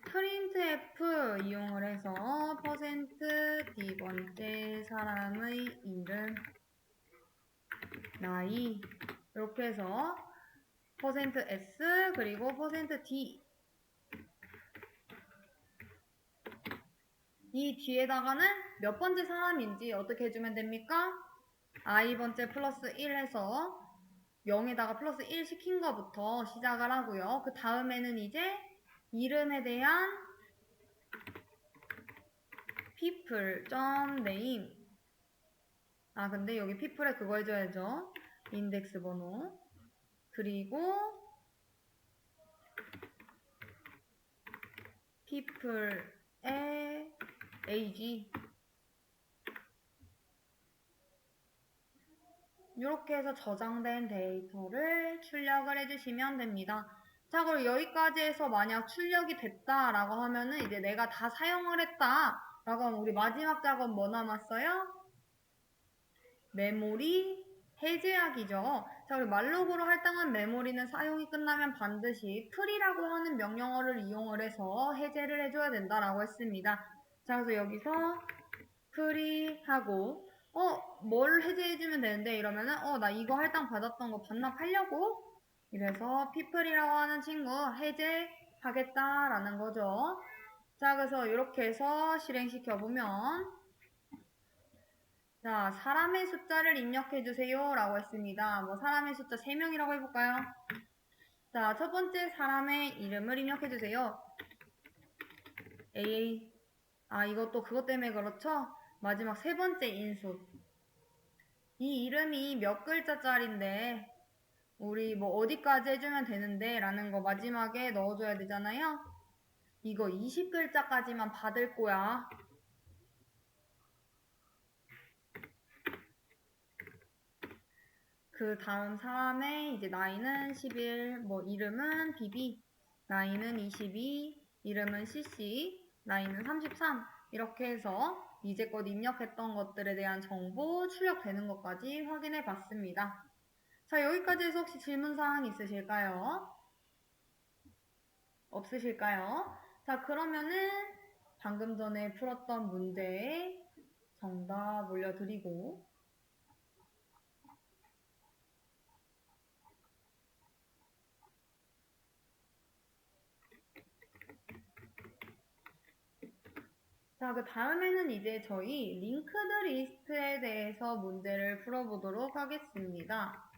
printf 이용을 해서 %D번째 사람의 이름 나이 이렇게 해서 %S 그리고 %D 이 뒤에다가는 몇 번째 사람인지 어떻게 해주면 됩니까? i번째 플러스 1 해서 0에다가 플러스 1 시킨 거부터 시작을 하고요. 그 다음에는 이제 이름에 대한 people.name. 근데 여기 people에 그거 해줘야죠. 인덱스 번호. 그리고 people의 age. 이렇게 해서 저장된 데이터를 출력을 해주시면 됩니다. 자, 그럼 여기까지 해서 만약 출력이 됐다라고 하면은 이제 내가 다 사용을 했다라고 하면 우리 마지막 작업 뭐 남았어요? 메모리 해제하기죠. 자, 우리 말록으로 할당한 메모리는 사용이 끝나면 반드시 free라고 하는 명령어를 이용을 해서 해제를 해줘야 된다라고 했습니다. 자, 그래서 여기서 free 하고 뭘 해제해주면 되는데 이러면은 나 이거 할당 받았던 거 반납하려고 이래서 people이라고 하는 친구 해제하겠다라는 거죠. 자, 그래서 이렇게 해서 실행시켜보면 자, 사람의 숫자를 입력해주세요 라고 했습니다. 뭐 사람의 숫자 3명이라고 해볼까요? 자, 첫 번째 사람의 이름을 입력해주세요. AA. 이것도 그것 때문에 그렇죠? 마지막 세 번째 인수. 이 이름이 몇 글자짜리인데 우리 뭐 어디까지 해주면 되는데 라는 거 마지막에 넣어줘야 되잖아요. 이거 20글자까지만 받을 거야. 그 다음 사람의 이제 나이는 11, 뭐 이름은 BB, 나이는 22, 이름은 CC, 나이는 33 이렇게 해서 이제껏 입력했던 것들에 대한 정보 출력되는 것까지 확인해 봤습니다. 자, 여기까지 해서 혹시 질문사항 있으실까요? 없으실까요? 자, 그러면은 방금 전에 풀었던 문제의 정답 올려드리고 자, 그 다음에는 이제 저희 링크드 리스트에 대해서 문제를 풀어보도록 하겠습니다.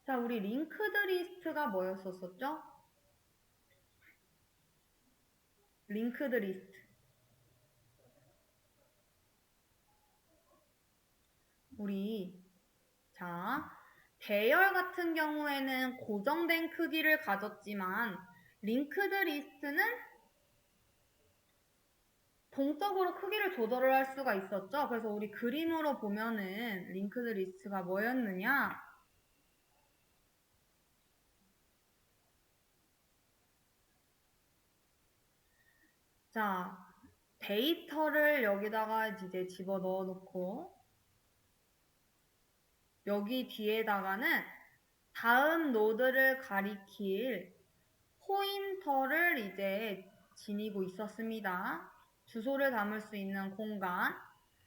자, 우리 링크드 리스트가 뭐였었죠? 링크드 리스트. 자, 배열 같은 경우에는 고정된 크기를 가졌지만 링크드 리스트는 동적으로 크기를 조절을 할 수가 있었죠. 그래서 우리 그림으로 보면은 링크드 리스트가 뭐였느냐? 자, 데이터를 여기다가 이제 집어 넣어 놓고 여기 뒤에다가는 다음 노드를 가리킬 포인터를 이제 지니고 있었습니다. 주소를 담을 수 있는 공간.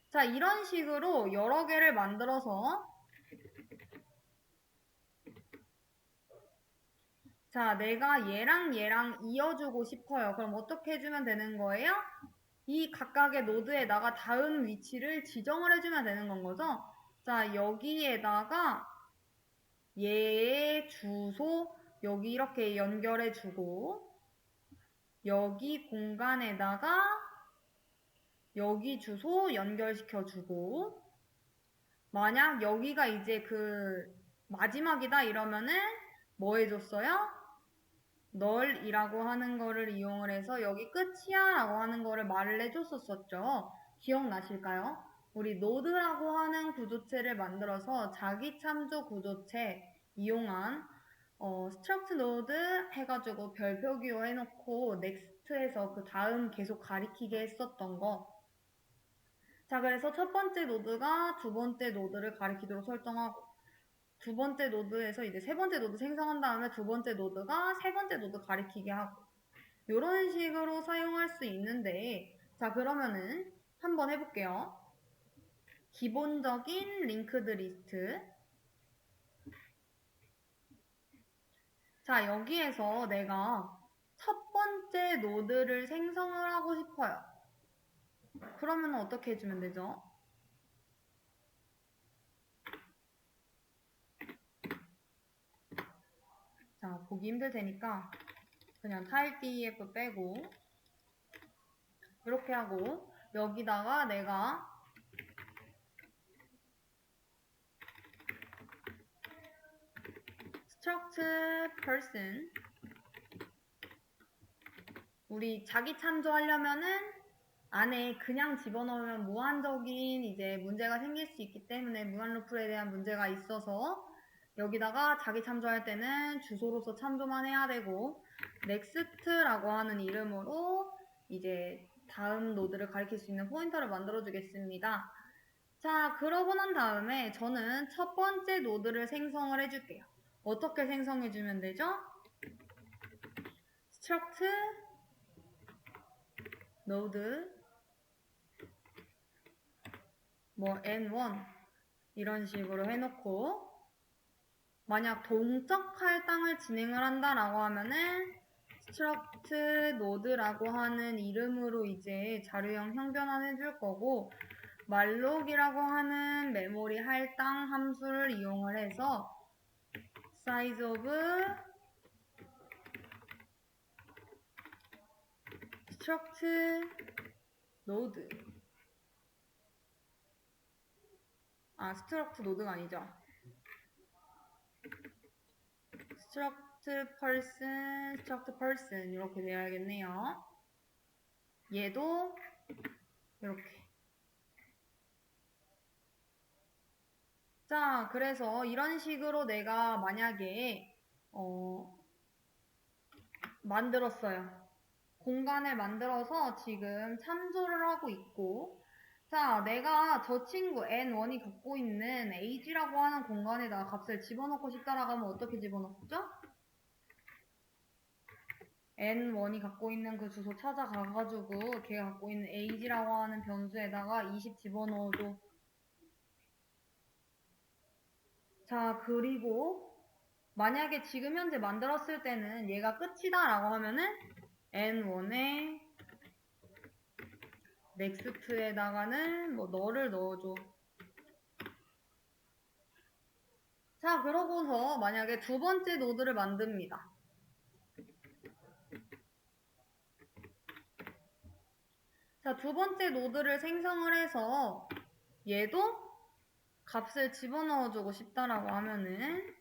자, 이런 식으로 여러 개를 만들어서 자, 내가 얘랑 얘랑 이어주고 싶어요. 그럼 어떻게 해주면 되는 거예요? 이 각각의 노드에다가 다음 위치를 지정을 해주면 되는 건 거죠. 자, 여기에다가 얘의 주소 여기 이렇게 연결해주고 여기 공간에다가 여기 주소 연결시켜주고 만약 여기가 이제 그 마지막이다 이러면은 뭐 해줬어요? 널이라고 하는 거를 이용을 해서 여기 끝이야 라고 하는 거를 말을 해줬었죠. 기억나실까요? 우리 노드라고 하는 구조체를 만들어서 자기 참조 구조체 이용한 struct node 해가지고 별표 기호 해놓고 next해서 그 다음 계속 가리키게 했었던 거. 자, 그래서 첫 번째 노드가 두 번째 노드를 가리키도록 설정하고 두 번째 노드에서 이제 세 번째 노드 생성한 다음에 두 번째 노드가 세 번째 노드 가리키게 하고 이런 식으로 사용할 수 있는데 자, 그러면은 한번 해볼게요. 기본적인 링크드 리스트. 자, 여기에서 내가 첫 번째 노드를 생성을 하고 싶어요. 그러면 어떻게 해주면 되죠? 자, 보기 힘들 테니까 그냥 타일 def 빼고 이렇게 하고 여기다가 내가 struct person 우리 자기 참조하려면은 안에 그냥 집어넣으면 무한적인 이제 문제가 생길 수 있기 때문에 무한 루플에 대한 문제가 있어서 여기다가 자기 참조할 때는 주소로서 참조만 해야 되고 next라고 하는 이름으로 이제 다음 노드를 가리킬 수 있는 포인터를 만들어 주겠습니다. 자, 그러고 난 다음에 저는 첫 번째 노드를 생성을 해줄게요. 어떻게 생성해 주면 되죠? struct node 뭐 n1 이런 식으로 해놓고 만약 동적 할당을 진행을 한다라고 하면은 struct node라고 하는 이름으로 이제 자료형 형변환 해줄 거고 malloc 이라고 하는 메모리 할당 함수를 이용을 해서 size of struct node struct node가 아니죠. struct person 이렇게 되어야겠네요. 얘도 이렇게. 자, 그래서 이런 식으로 내가 만약에 만들었어요. 공간을 만들어서 지금 참조를 하고 있고 자, 내가 저 친구 n1이 갖고 있는 age라고 하는 공간에다가 값을 집어넣고 싶다라고 하면 어떻게 집어넣죠? n1이 갖고 있는 그 주소 찾아가가지고 걔가 갖고 있는 age라고 하는 변수에다가 20 집어넣어줘. 자, 그리고 만약에 지금 현재 만들었을 때는 얘가 끝이다 라고 하면은 n1에 next에다가는 뭐 너를 넣어줘. 자, 그러고서 만약에 두 번째 노드를 만듭니다. 자, 두 번째 노드를 생성을 해서 얘도 값을 집어넣어주고 싶다라고 하면은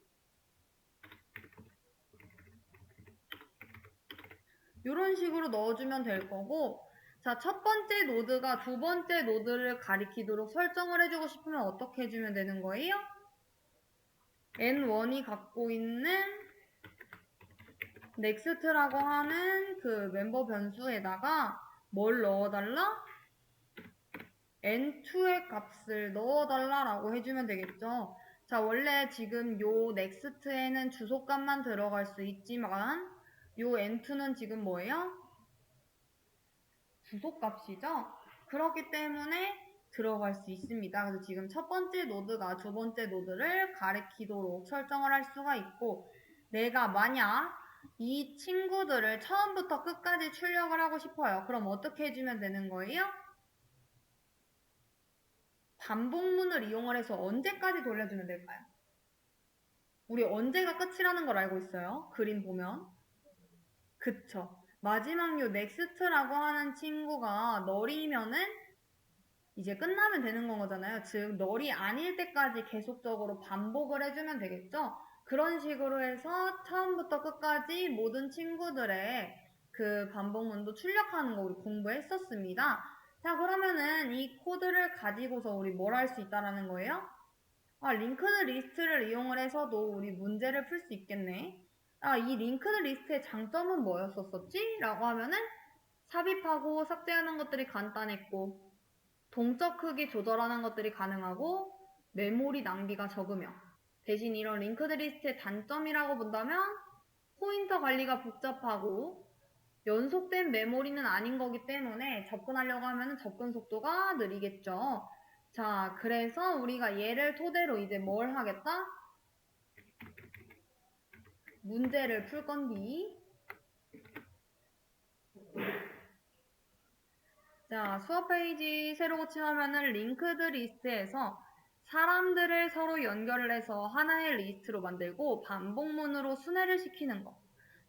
이런 식으로 넣어주면 될 거고 자, 첫 번째 노드가 두 번째 노드를 가리키도록 설정을 해주고 싶으면 어떻게 해주면 되는 거예요? n1이 갖고 있는 next라고 하는 그 멤버 변수에다가 뭘 넣어달라? n2의 값을 넣어달라라고 해주면 되겠죠. 자, 원래 지금 요 next에는 주소값만 들어갈 수 있지만 요 n2는 지금 뭐예요? 주소값이죠. 그렇기 때문에 들어갈 수 있습니다. 그래서 지금 첫 번째 노드가 두 번째 노드를 가리키도록 설정을 할 수가 있고 내가 만약 이 친구들을 처음부터 끝까지 출력을 하고 싶어요. 그럼 어떻게 해주면 되는 거예요? 반복문을 이용을 해서 언제까지 돌려주면 될까요? 우리 언제가 끝이라는 걸 알고 있어요. 그림 보면. 그쵸. 마지막 요 넥스트라고 하는 친구가 널이면은 이제 끝나면 되는 거잖아요. 즉 널이 아닐 때까지 계속적으로 반복을 해주면 되겠죠. 그런 식으로 해서 처음부터 끝까지 모든 친구들의 그 반복문도 출력하는 거 우리 공부했었습니다. 자, 그러면은 이 코드를 가지고서 우리 뭘 할 수 있다라는 거예요? 링크드 리스트를 이용을 해서도 우리 문제를 풀 수 있겠네. 이 링크드 리스트의 장점은 뭐였었지? 라고 하면은 삽입하고 삭제하는 것들이 간단했고 동적 크기 조절하는 것들이 가능하고 메모리 낭비가 적으며 대신 이런 링크드 리스트의 단점이라고 본다면 포인터 관리가 복잡하고 연속된 메모리는 아닌 거기 때문에 접근하려고 하면 접근 속도가 느리겠죠. 자, 그래서 우리가 얘를 토대로 이제 뭘 하겠다? 문제를 풀 건디 자, 수업 페이지 새로 고침 화면은 링크드 리스트에서 사람들을 서로 연결을 해서 하나의 리스트로 만들고 반복문으로 순회를 시키는 거.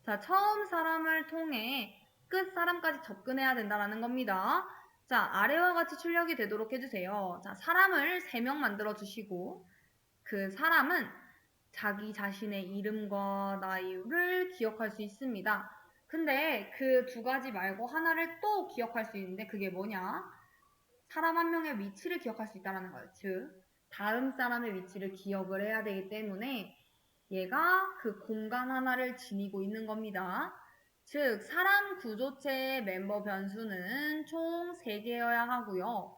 자, 처음 사람을 통해 끝 사람까지 접근해야 된다는 겁니다. 자, 아래와 같이 출력이 되도록 해주세요. 자, 사람을 3명 만들어 주시고 그 사람은 자기 자신의 이름과 나이를 기억할 수 있습니다. 근데 그 2가지 말고 하나를 또 기억할 수 있는데 그게 뭐냐? 사람 한 명의 위치를 기억할 수 있다는 거예요. 즉, 다음 사람의 위치를 기억을 해야 되기 때문에 얘가 그 공간 하나를 지니고 있는 겁니다. 즉, 사람 구조체의 멤버 변수는 총 3개여야 하고요.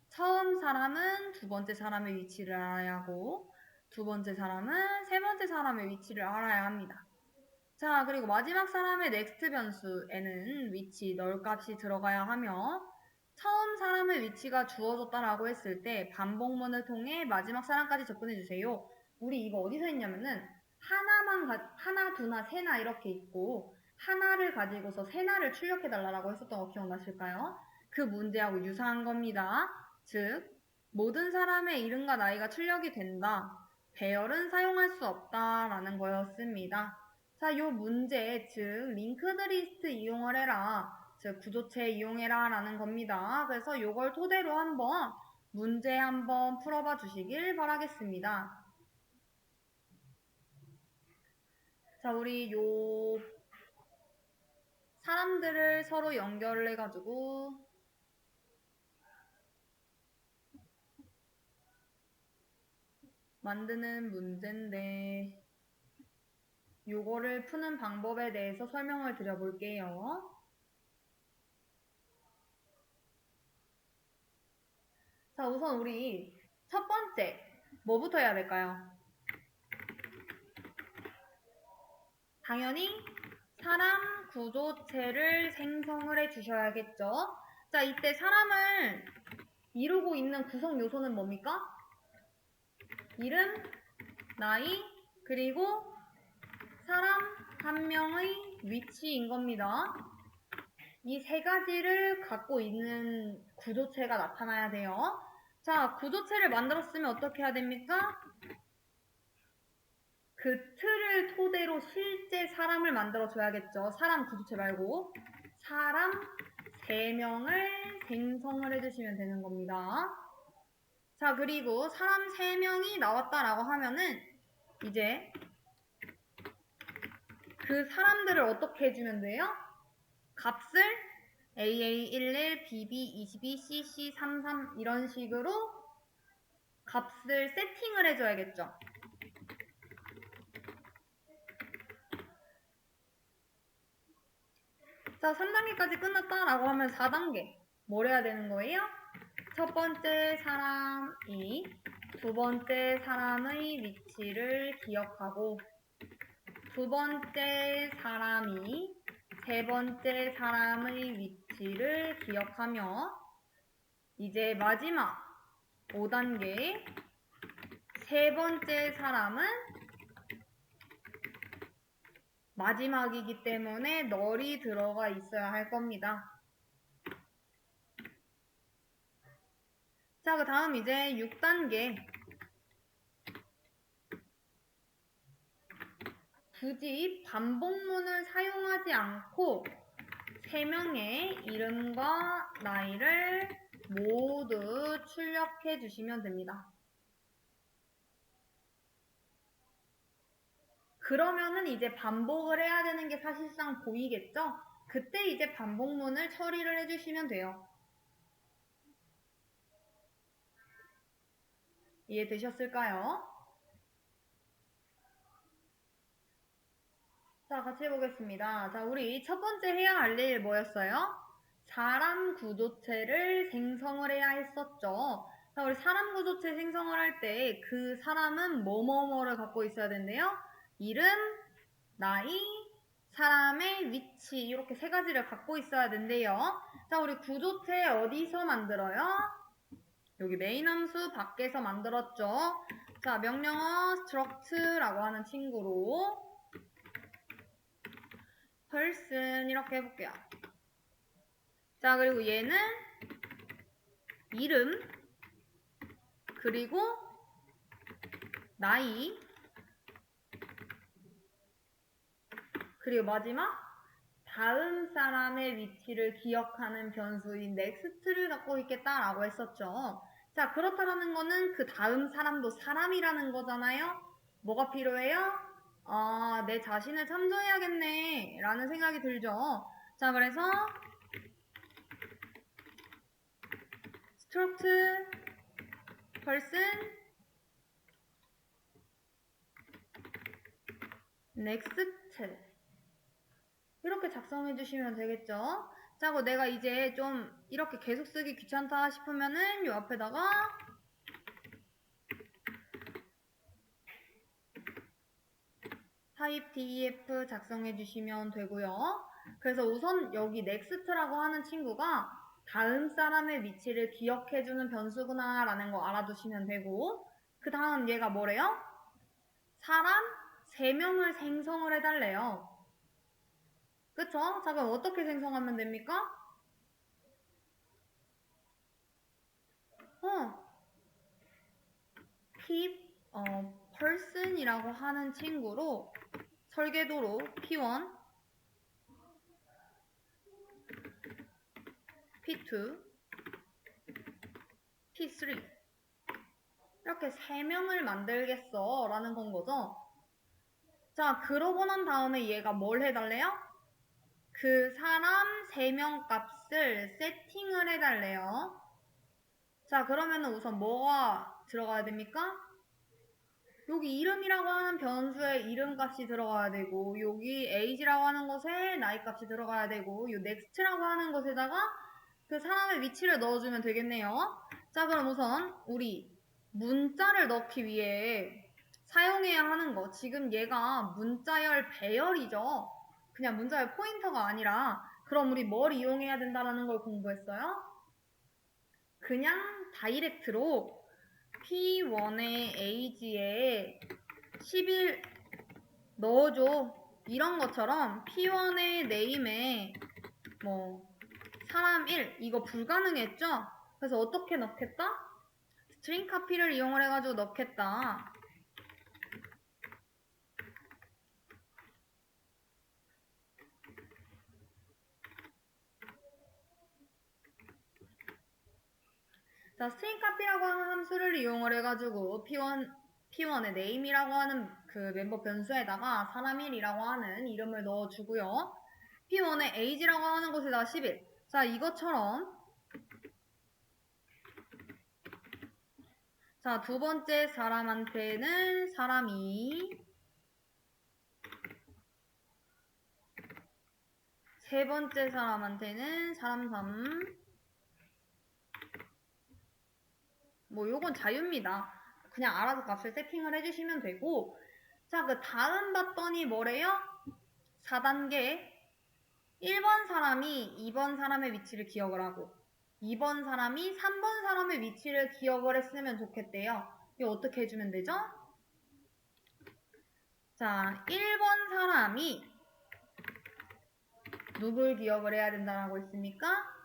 처음 사람은 2번째 사람의 위치를 알아야 하고 2번째 사람은 3번째 사람의 위치를 알아야 합니다. 자, 그리고 마지막 사람의 next 변수에는 위치, 널 값이 들어가야 하며 처음 사람의 위치가 주어졌다라고 했을 때 반복문을 통해 마지막 사람까지 접근해주세요. 우리 이거 어디서 했냐면은 하나, 두나, 세나 이렇게 있고 하나를 가지고서 세나를 출력해달라고 했었던 거 기억나실까요? 그 문제하고 유사한 겁니다. 즉, 모든 사람의 이름과 나이가 출력이 된다. 배열은 사용할 수 없다라는 거였습니다. 자, 요 문제, 즉 링크드 리스트 이용을 해라. 즉 구조체 이용해라 라는 겁니다. 그래서 요걸 토대로 한번 문제 한번 풀어봐 주시길 바라겠습니다. 자, 우리 요 사람들을 서로 연결을 해가지고 만드는 문제인데 요거를 푸는 방법에 대해서 설명을 드려볼게요. 자, 우선 우리 첫 번째 뭐부터 해야 될까요? 당연히 사람 구조체를 생성을 해 주셔야겠죠. 자, 이때 사람을 이루고 있는 구성 요소는 뭡니까? 이름, 나이, 그리고 사람 한 명의 위치인 겁니다. 이 3가지를 갖고 있는 구조체가 나타나야 돼요. 자, 구조체를 만들었으면 어떻게 해야 됩니까? 그 틀을 토대로 실제 사람을 만들어 줘야겠죠. 사람 구조체 말고 사람 3명을 생성을 해주시면 되는 겁니다. 자, 그리고 사람 3명이 나왔다라고 하면은 이제 그 사람들을 어떻게 해주면 돼요? 값을 AA11, BB22, CC33 이런 식으로 값을 세팅을 해줘야겠죠. 자, 3단계까지 끝났다라고 하면 4단계 뭘 해야 되는 거예요? 첫 번째 사람이 두 번째 사람의 위치를 기억하고 두 번째 사람이 세 번째 사람의 위치를 기억하며 이제 마지막 5단계 세 번째 사람은 마지막이기 때문에 널이 들어가 있어야 할 겁니다. 자, 그 다음 이제 6단계. 굳이 반복문을 사용하지 않고 3명의 이름과 나이를 모두 출력해 주시면 됩니다. 그러면은 이제 반복을 해야 되는 게 사실상 보이겠죠? 그때 이제 반복문을 처리를 해주시면 돼요. 이해되셨을까요? 자, 같이 해보겠습니다. 자, 우리 첫 번째 해야 할 일 뭐였어요? 사람 구조체를 생성을 해야 했었죠. 자, 우리 사람 구조체 생성을 할 때 그 사람은 뭐뭐뭐를 갖고 있어야 된대요? 이름, 나이, 사람의 위치 이렇게 3가지를 갖고 있어야 된대요. 자, 우리 구조체 어디서 만들어요? 여기 메인 함수 밖에서 만들었죠. 자, 명령어 struct라고 하는 친구로 person 이렇게 해볼게요. 자, 그리고 얘는 이름, 그리고 나이, 그리고 마지막 다음 사람의 위치를 기억하는 변수인 next를 갖고 있겠다라고 했었죠. 자, 그렇다라는 거는 그 다음 사람도 사람이라는 거잖아요. 뭐가 필요해요? 내 자신을 참조해야겠네 라는 생각이 들죠. 자, 그래서 struct person next 이렇게 작성해 주시면 되겠죠. 자, 그럼 내가 이제 좀 이렇게 계속 쓰기 귀찮다 싶으면은 요 앞에다가 type def 작성해 주시면 되고요. 그래서 우선 여기 next라고 하는 친구가 다음 사람의 위치를 기억해 주는 변수구나 라는 거 알아두시면 되고, 그 다음 얘가 뭐래요? 사람 3명을 생성을 해달래요. 그쵸? 자, 그럼 어떻게 생성하면 됩니까? keep person이라고 하는 친구로 설계도로 P1, P2, P3 이렇게 3명을 만들겠어 라는 건 거죠. 자, 그러고 난 다음에 얘가 뭘 해달래요? 그 사람 3명 값을 세팅을 해달래요. 자, 그러면은 우선 뭐가 들어가야 됩니까? 여기 이름이라고 하는 변수에 이름값이 들어가야 되고, 여기 age라고 하는 것에 나이값이 들어가야 되고, 이 next라고 하는 것에다가 그 사람의 위치를 넣어주면 되겠네요. 자, 그럼 우선 우리 문자를 넣기 위해 사용해야 하는 거. 지금 얘가 문자열 배열이죠. 그냥 문자열 포인터가 아니라, 그럼 우리 뭘 이용해야 된다는 걸 공부했어요? 그냥 다이렉트로 P1의 age에 11 넣어줘. 이런 것처럼 P1의 name에 뭐 사람 1 이거 불가능했죠? 그래서 어떻게 넣겠다? 스트링 카피를 이용을 해가지고 넣겠다. 자, 스트링 카피라고 하는 함수를 이용을 해가지고 P1의 name이라고 하는 그 멤버 변수에다가 사람 1이라고 하는 이름을 넣어주고요. P1의 age라고 하는 곳에다가 11. 자, 이것처럼 자, 두 번째 사람한테는 사람 2, 세 번째 사람한테는 사람 3, 뭐 요건 자유입니다. 그냥 알아서 값을 세팅을 해주시면 되고, 자, 그 다음 봤더니 뭐래요? 4단계 1번 사람이 2번 사람의 위치를 기억을 하고 2번 사람이 3번 사람의 위치를 기억을 했으면 좋겠대요. 이거 어떻게 해주면 되죠? 자, 1번 사람이 누굴 기억을 해야 된다고 했습니까?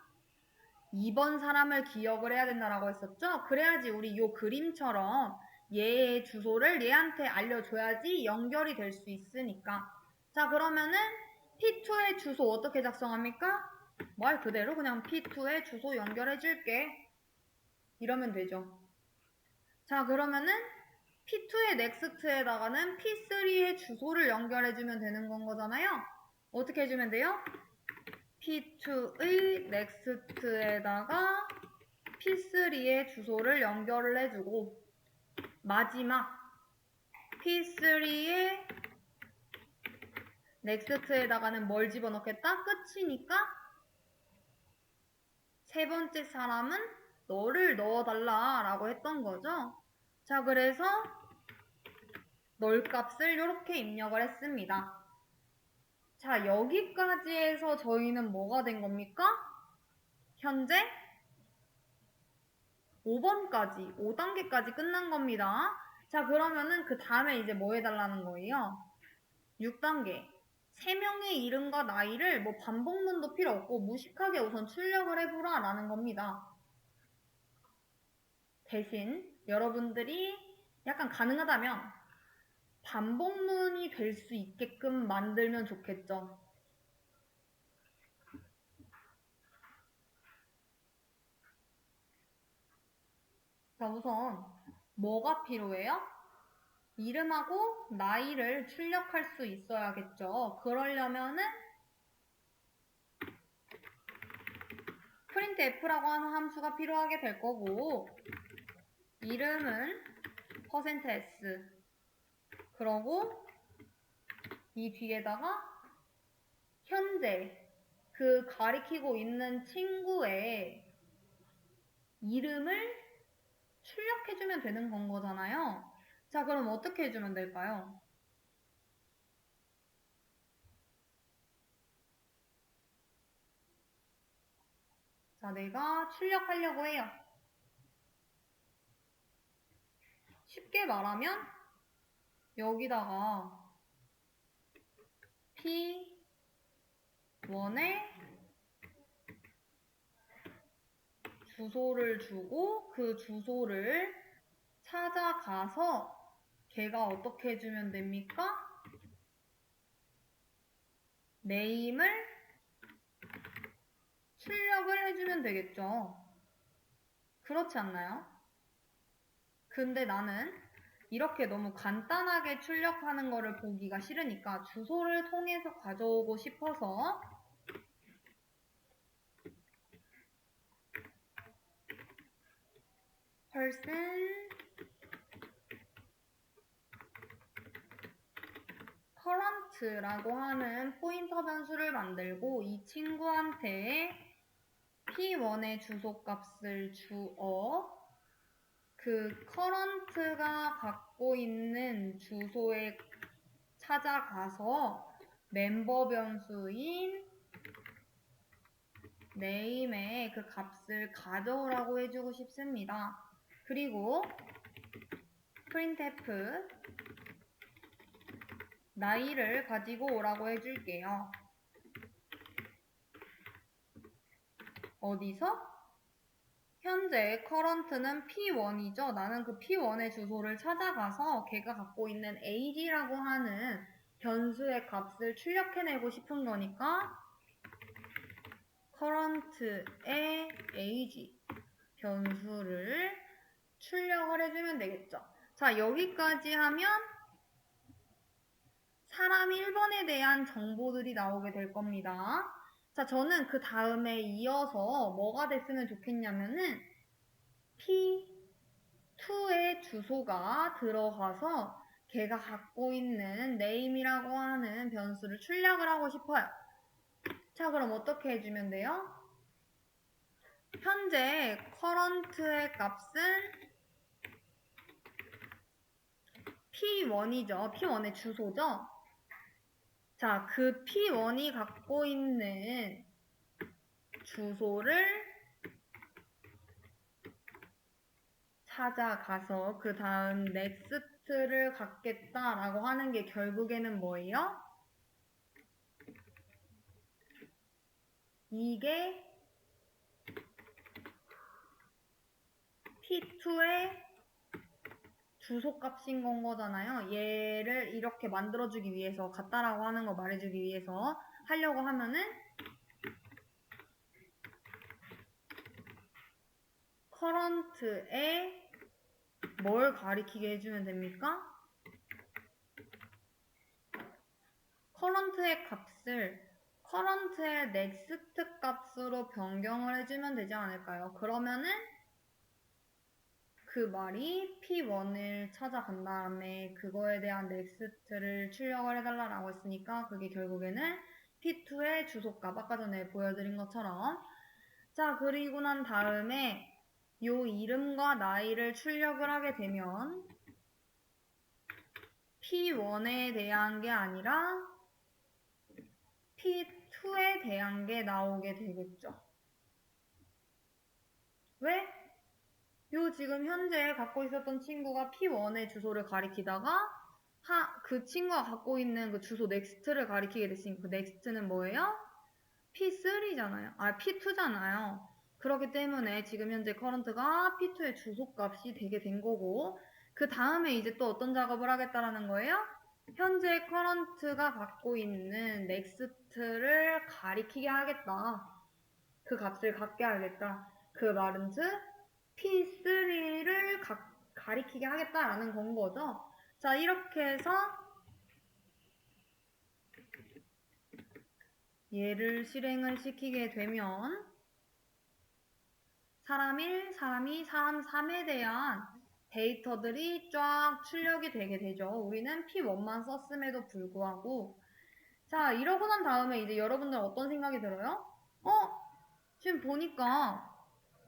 2번 사람을 기억을 해야 된다고 했었죠? 그래야지 우리 요 그림처럼 얘의 주소를 얘한테 알려줘야지 연결이 될 수 있으니까. 자, 그러면은 P2의 주소 어떻게 작성합니까? 말 그대로 그냥 P2의 주소 연결해줄게. 이러면 되죠. 자, 그러면은 P2의 next에다가는 P3의 주소를 연결해주면 되는 건 거잖아요. 어떻게 해주면 돼요? P2의 next에다가 P3의 주소를 연결을 해주고 마지막 P3의 next에다가는 뭘 집어넣겠다? 끝이니까 세 번째 사람은 너를 넣어달라 라고 했던 거죠. 자, 그래서 널 값을 이렇게 입력을 했습니다. 자, 여기까지 해서 저희는 뭐가 된 겁니까? 현재 5번까지, 5단계까지 끝난 겁니다. 자, 그러면은 그 다음에 이제 뭐 해달라는 거예요? 6단계. 세 명의 이름과 나이를 뭐 반복문도 필요 없고 무식하게 우선 출력을 해보라 라는 겁니다. 대신 여러분들이 약간 가능하다면 반복문이 될 수 있게끔 만들면 좋겠죠. 자, 우선 뭐가 필요해요? 이름하고 나이를 출력할 수 있어야겠죠. 그러려면은 printf라고 하는 함수가 필요하게 될 거고, 이름은 %s, 그러고 이 뒤에다가 현재 그 가리키고 있는 친구의 이름을 출력해주면 되는 건 거잖아요. 자, 그럼 어떻게 해주면 될까요? 자, 내가 출력하려고 해요. 쉽게 말하면 여기다가 P1에 주소를 주고 그 주소를 찾아가서 걔가 어떻게 해주면 됩니까? 네임을 출력을 해주면 되겠죠. 그렇지 않나요? 근데 나는 이렇게 너무 간단하게 출력하는 거를 보기가 싫으니까 주소를 통해서 가져오고 싶어서 person current라고 하는 포인터 변수를 만들고 이 친구한테 p1의 주소값을 주어 그 current가 갖고 있는 주소에 찾아가서 멤버 변수인 name의 그 값을 가져오라고 해주고 싶습니다. 그리고 printf 나이를 가지고 오라고 해줄게요. 어디서? 현재 current는 p1이죠. 나는 그 p1의 주소를 찾아가서 걔가 갖고 있는 age라고 하는 변수의 값을 출력해내고 싶은 거니까 current의 age 변수를 출력을 해주면 되겠죠. 자, 여기까지 하면 사람 1번에 대한 정보들이 나오게 될 겁니다. 자, 저는 그 다음에 이어서 뭐가 됐으면 좋겠냐면은 P2의 주소가 들어가서 걔가 갖고 있는 name이라고 하는 변수를 출력을 하고 싶어요. 자, 그럼 어떻게 해주면 돼요? 현재 current의 값은 P1이죠. P1의 주소죠. 자, 그 P1이 갖고 있는 주소를 찾아가서 그 다음 next를 갖겠다라고 하는 게 결국에는 뭐예요? 이게 P2의 주소값인 건 거잖아요. 얘를 이렇게 만들어주기 위해서, 같다라고 하는 거 말해주기 위해서 하려고 하면은 current에 뭘 가리키게 해주면 됩니까? current의 값을 current의 next 값으로 변경을 해주면 되지 않을까요? 그러면은 그 말이 P1을 찾아간 다음에 그거에 대한 next를 출력을 해달라고 했으니까 그게 결국에는 P2의 주소값, 아까 전에 보여드린 것처럼. 자, 그리고 난 다음에 요 이름과 나이를 출력을 하게 되면 P1에 대한 게 아니라 P2에 대한 게 나오게 되겠죠. 왜? 요 지금 현재 갖고 있었던 친구가 P1의 주소를 가리키다가 그 친구가 갖고 있는 그 주소 넥스트를 가리키게 됐으니까 그 넥스트는 뭐예요? P3잖아요. P2잖아요. 그렇기 때문에 지금 현재 커런트가 P2의 주소값이 되게 된 거고 그 다음에 이제 또 어떤 작업을 하겠다라는 거예요? 현재 커런트가 갖고 있는 넥스트를 가리키게 하겠다. 그 값을 갖게 하겠다. 그 말은 즉 P3를 가리키게 하겠다라는 건 거죠. 자, 이렇게 해서 얘를 실행을 시키게 되면 사람 1, 사람 2, 사람 3에 대한 데이터들이 쫙 출력이 되게 되죠. 우리는 P1만 썼음에도 불구하고 자, 이러고 난 다음에 이제 여러분들 어떤 생각이 들어요? 지금 보니까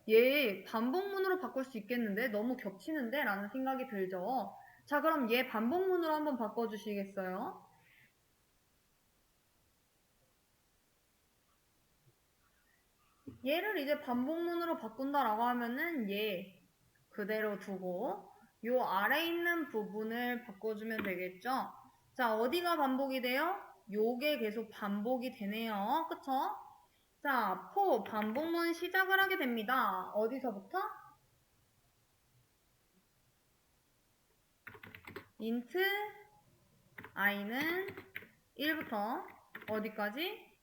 얘 반복문으로 바꿀 수 있겠는데? 너무 겹치는데? 라는 생각이 들죠. 자, 그럼 얘 반복문으로 한번 바꿔주시겠어요? 얘를 이제 반복문으로 바꾼다라고 하면은 얘 그대로 두고 요 아래 있는 부분을 바꿔주면 되겠죠? 자, 어디가 반복이 돼요? 요게 계속 반복이 되네요. 그쵸? 자, 반복문 시작을 하게 됩니다. 어디서부터? int i는 1부터 어디까지?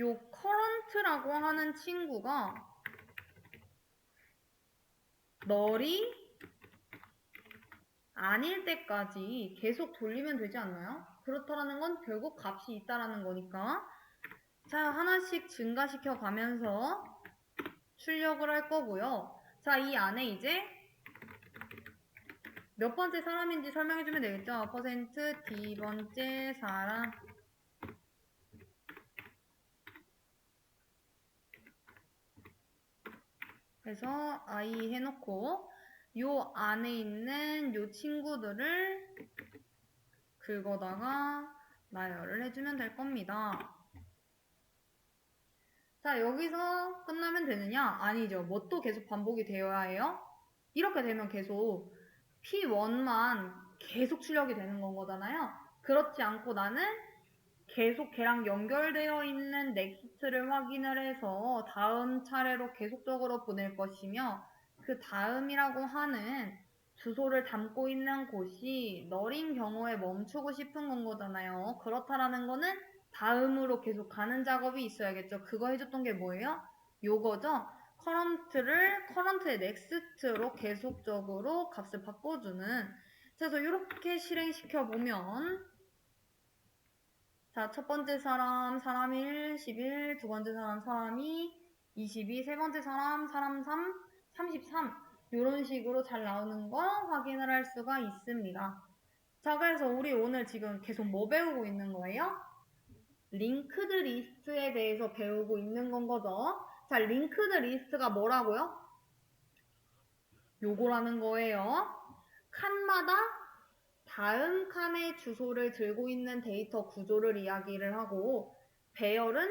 요 current라고 하는 친구가 널이 아닐 때까지 계속 돌리면 되지 않나요? 그렇다라는 건 결국 값이 있다라는 거니까 자, 하나씩 증가시켜 가면서 출력을 할 거고요. 자, 이 안에 이제 몇 번째 사람인지 설명해주면 되겠죠? D번째 사람 해서 I 해놓고 요 안에 있는 요 친구들을 긁어다가 나열을 해주면 될 겁니다. 자, 여기서 끝나면 되느냐? 아니죠. 뭐 또 계속 반복이 되어야 해요? 이렇게 되면 계속 P1만 계속 출력이 되는 건 거잖아요. 그렇지 않고 나는 계속 걔랑 연결되어 있는 넥스트를 확인을 해서 다음 차례로 계속적으로 보낼 것이며 그 다음이라고 하는 주소를 담고 있는 곳이 널인 경우에 멈추고 싶은 건 거잖아요. 그렇다라는 거는 다음으로 계속 가는 작업이 있어야겠죠. 그거 해줬던 게 뭐예요? 요거죠. 커런트의 넥스트로 계속적으로 값을 바꿔주는. 그래서 이렇게 실행시켜 보면 자, 첫 번째 사람 1, 11, 두 번째 사람 2, 22, 세 번째 사람 3, 33 이런 식으로 잘 나오는 거 확인을 할 수가 있습니다. 자, 그래서 우리 오늘 지금 계속 뭐 배우고 있는 거예요? 링크드 리스트에 대해서 배우고 있는 건 거죠. 자, 링크드 리스트가 뭐라고요? 요거라는 거예요. 칸마다 다음 칸의 주소를 들고 있는 데이터 구조를 이야기를 하고 배열은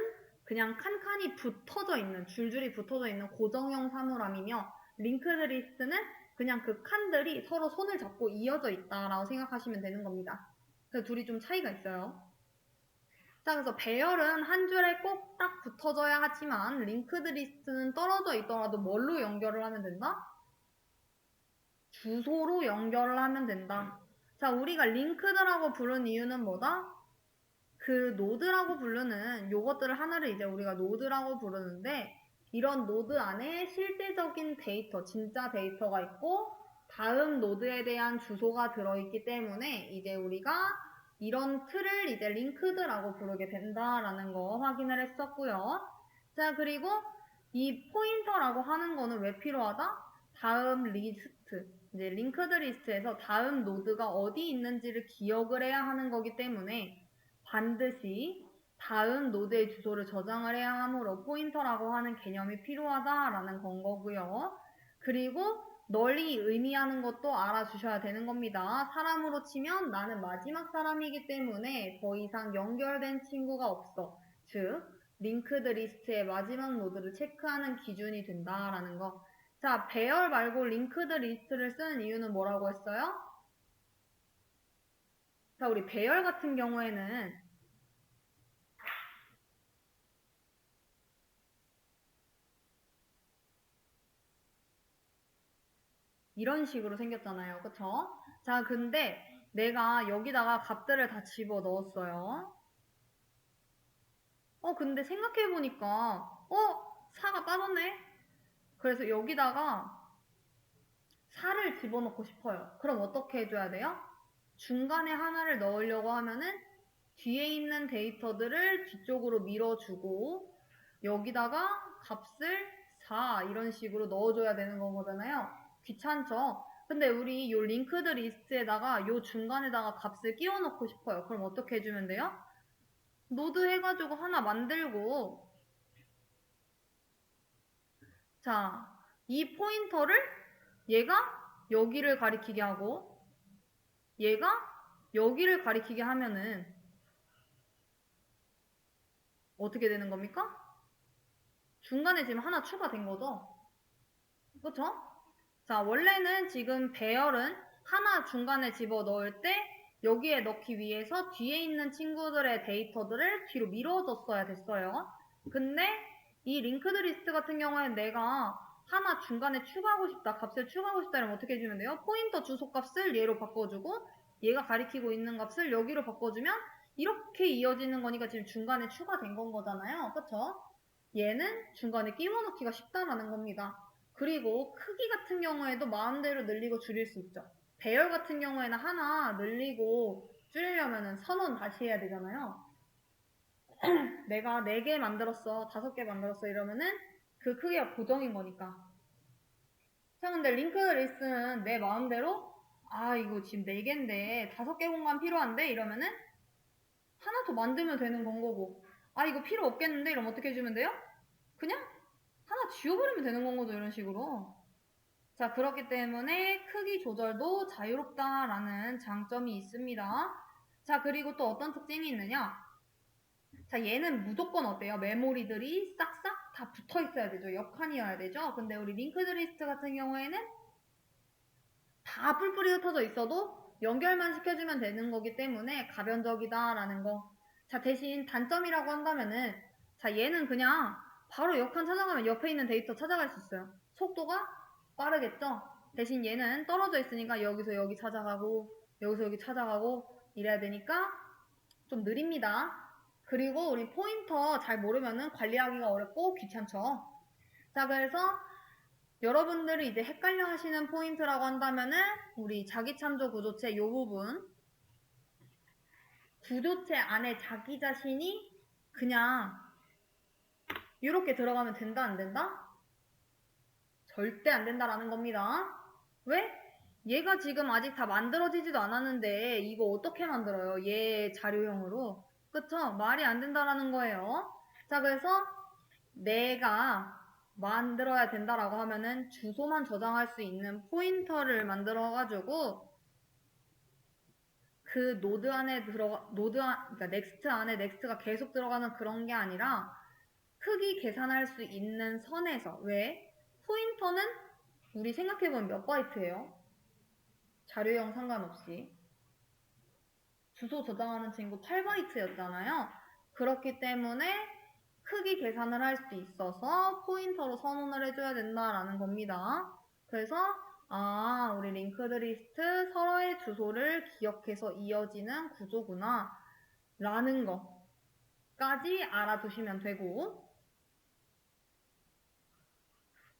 그냥 칸칸이 붙어져 있는 줄줄이 붙어져 있는 고정형 사물함이며 링크드 리스트는 그냥 그 칸들이 서로 손을 잡고 이어져 있다라고 생각하시면 되는 겁니다. 그래서 둘이 좀 차이가 있어요. 자, 그래서 배열은 한 줄에 꼭 딱 붙어져야 하지만 링크드 리스트는 떨어져 있더라도 뭘로 연결을 하면 된다? 주소로 연결을 하면 된다. 자, 우리가 링크드라고 부른 이유는 뭐다? 그 노드라고 부르는 요것들을 하나를 이제 우리가 노드라고 부르는데 이런 노드 안에 실제적인 데이터, 진짜 데이터가 있고 다음 노드에 대한 주소가 들어있기 때문에 이제 우리가 이런 틀을 이제 링크드라고 부르게 된다라는 거 확인을 했었고요. 자, 그리고 이 포인터라고 하는 거는 왜 필요하다? 다음 리스트, 이제 링크드 리스트에서 다음 노드가 어디 있는지를 기억을 해야 하는 거기 때문에 반드시 다음 노드의 주소를 저장을 해야 하므로 포인터라고 하는 개념이 필요하다라는 건 거고요. 그리고 널리 의미하는 것도 알아주셔야 되는 겁니다. 사람으로 치면 나는 마지막 사람이기 때문에 더 이상 연결된 친구가 없어. 즉, 링크드 리스트의 마지막 노드를 체크하는 기준이 된다라는 거. 자, 배열 말고 링크드 리스트를 쓰는 이유는 뭐라고 했어요? 자, 우리 배열 같은 경우에는 이런 식으로 생겼잖아요. 그쵸? 자, 근데 내가 여기다가 값들을 다 집어 넣었어요. 근데 생각해보니까, 4가 빠졌네? 그래서 여기다가 4를 집어넣고 싶어요. 그럼 어떻게 해줘야 돼요? 중간에 하나를 넣으려고 하면은 뒤에 있는 데이터들을 뒤쪽으로 밀어주고 여기다가 값을 4 이런 식으로 넣어줘야 되는 거잖아요. 귀찮죠? 근데 우리 요 링크드 리스트에다가 요 중간에다가 값을 끼워 넣고 싶어요. 그럼 어떻게 해주면 돼요? 노드 해가지고 하나 만들고 자, 이 포인터를 얘가 여기를 가리키게 하고 얘가 여기를 가리키게 하면은 어떻게 되는 겁니까? 중간에 지금 하나 추가된 거죠? 그쵸? 자, 원래는 지금 배열은 하나 중간에 집어 넣을 때 여기에 넣기 위해서 뒤에 있는 친구들의 데이터들을 뒤로 밀어줬어야 됐어요. 근데 이 링크드 리스트 같은 경우에는 내가 하나 중간에 추가하고 싶다, 값을 추가하고 싶다 이러면 어떻게 해주면 돼요? 포인터 주소 값을 얘로 바꿔주고 얘가 가리키고 있는 값을 여기로 바꿔주면 이렇게 이어지는 거니까 지금 중간에 추가된 건 거잖아요. 그쵸? 얘는 중간에 끼워 넣기가 쉽다라는 겁니다. 그리고 크기 같은 경우에도 마음대로 늘리고 줄일 수 있죠. 배열 같은 경우에는 하나 늘리고 줄이려면 선언 다시 해야 되잖아요. 내가 4개 만들었어, 5개 만들었어 이러면은 그 크기가 고정인 거니까. 자, 근데 링크드 리스트는 내 마음대로 이거 지금 4개인데 5개 공간 필요한데 이러면은 하나 더 만들면 되는 건 거고 이거 필요 없겠는데 이러면 어떻게 해주면 돼요? 그냥 하나 지워버리면 되는 건 거죠, 이런 식으로. 자, 그렇기 때문에 크기 조절도 자유롭다라는 장점이 있습니다. 자, 그리고 또 어떤 특징이 있느냐? 자, 얘는 무조건 어때요? 메모리들이 싹싹 다 붙어 있어야 되죠. 옆칸이어야 되죠. 근데 우리 링크드 리스트 같은 경우에는 다 뿔뿔이 흩어져 있어도 연결만 시켜주면 되는 거기 때문에 가변적이다라는 거. 자, 대신 단점이라고 한다면은 자, 얘는 그냥 바로 옆칸 찾아가면 옆에 있는 데이터 찾아갈 수 있어요. 속도가 빠르겠죠? 대신 얘는 떨어져 있으니까 여기서 여기 찾아가고 여기서 여기 찾아가고 이래야 되니까 좀 느립니다. 그리고 우리 포인터 잘 모르면은 관리하기가 어렵고 귀찮죠. 자, 그래서 여러분들이 이제 헷갈려 하시는 포인트라고 한다면은 우리 자기참조 구조체 요 부분 구조체 안에 자기 자신이 그냥 이렇게 들어가면 된다 안 된다? 절대 안 된다라는 겁니다. 왜? 얘가 지금 아직 다 만들어지지도 않았는데 이거 어떻게 만들어요? 얘 자료형으로. 그쵸? 말이 안 된다라는 거예요. 자, 그래서 내가 만들어야 된다라고 하면은 주소만 저장할 수 있는 포인터를 만들어가지고 그 노드 안에 그러니까 넥스트 안에 넥스트가 계속 들어가는 그런 게 아니라 크기 계산할 수 있는 선에서 왜? 포인터는 우리 생각해보면 몇 바이트예요? 자료형 상관없이. 주소 저장하는 친구 8바이트였잖아요. 그렇기 때문에 크기 계산을 할 수 있어서 포인터로 선언을 해줘야 된다라는 겁니다. 그래서 우리 링크드 리스트 서로의 주소를 기억해서 이어지는 구조구나 라는 거까지 알아두시면 되고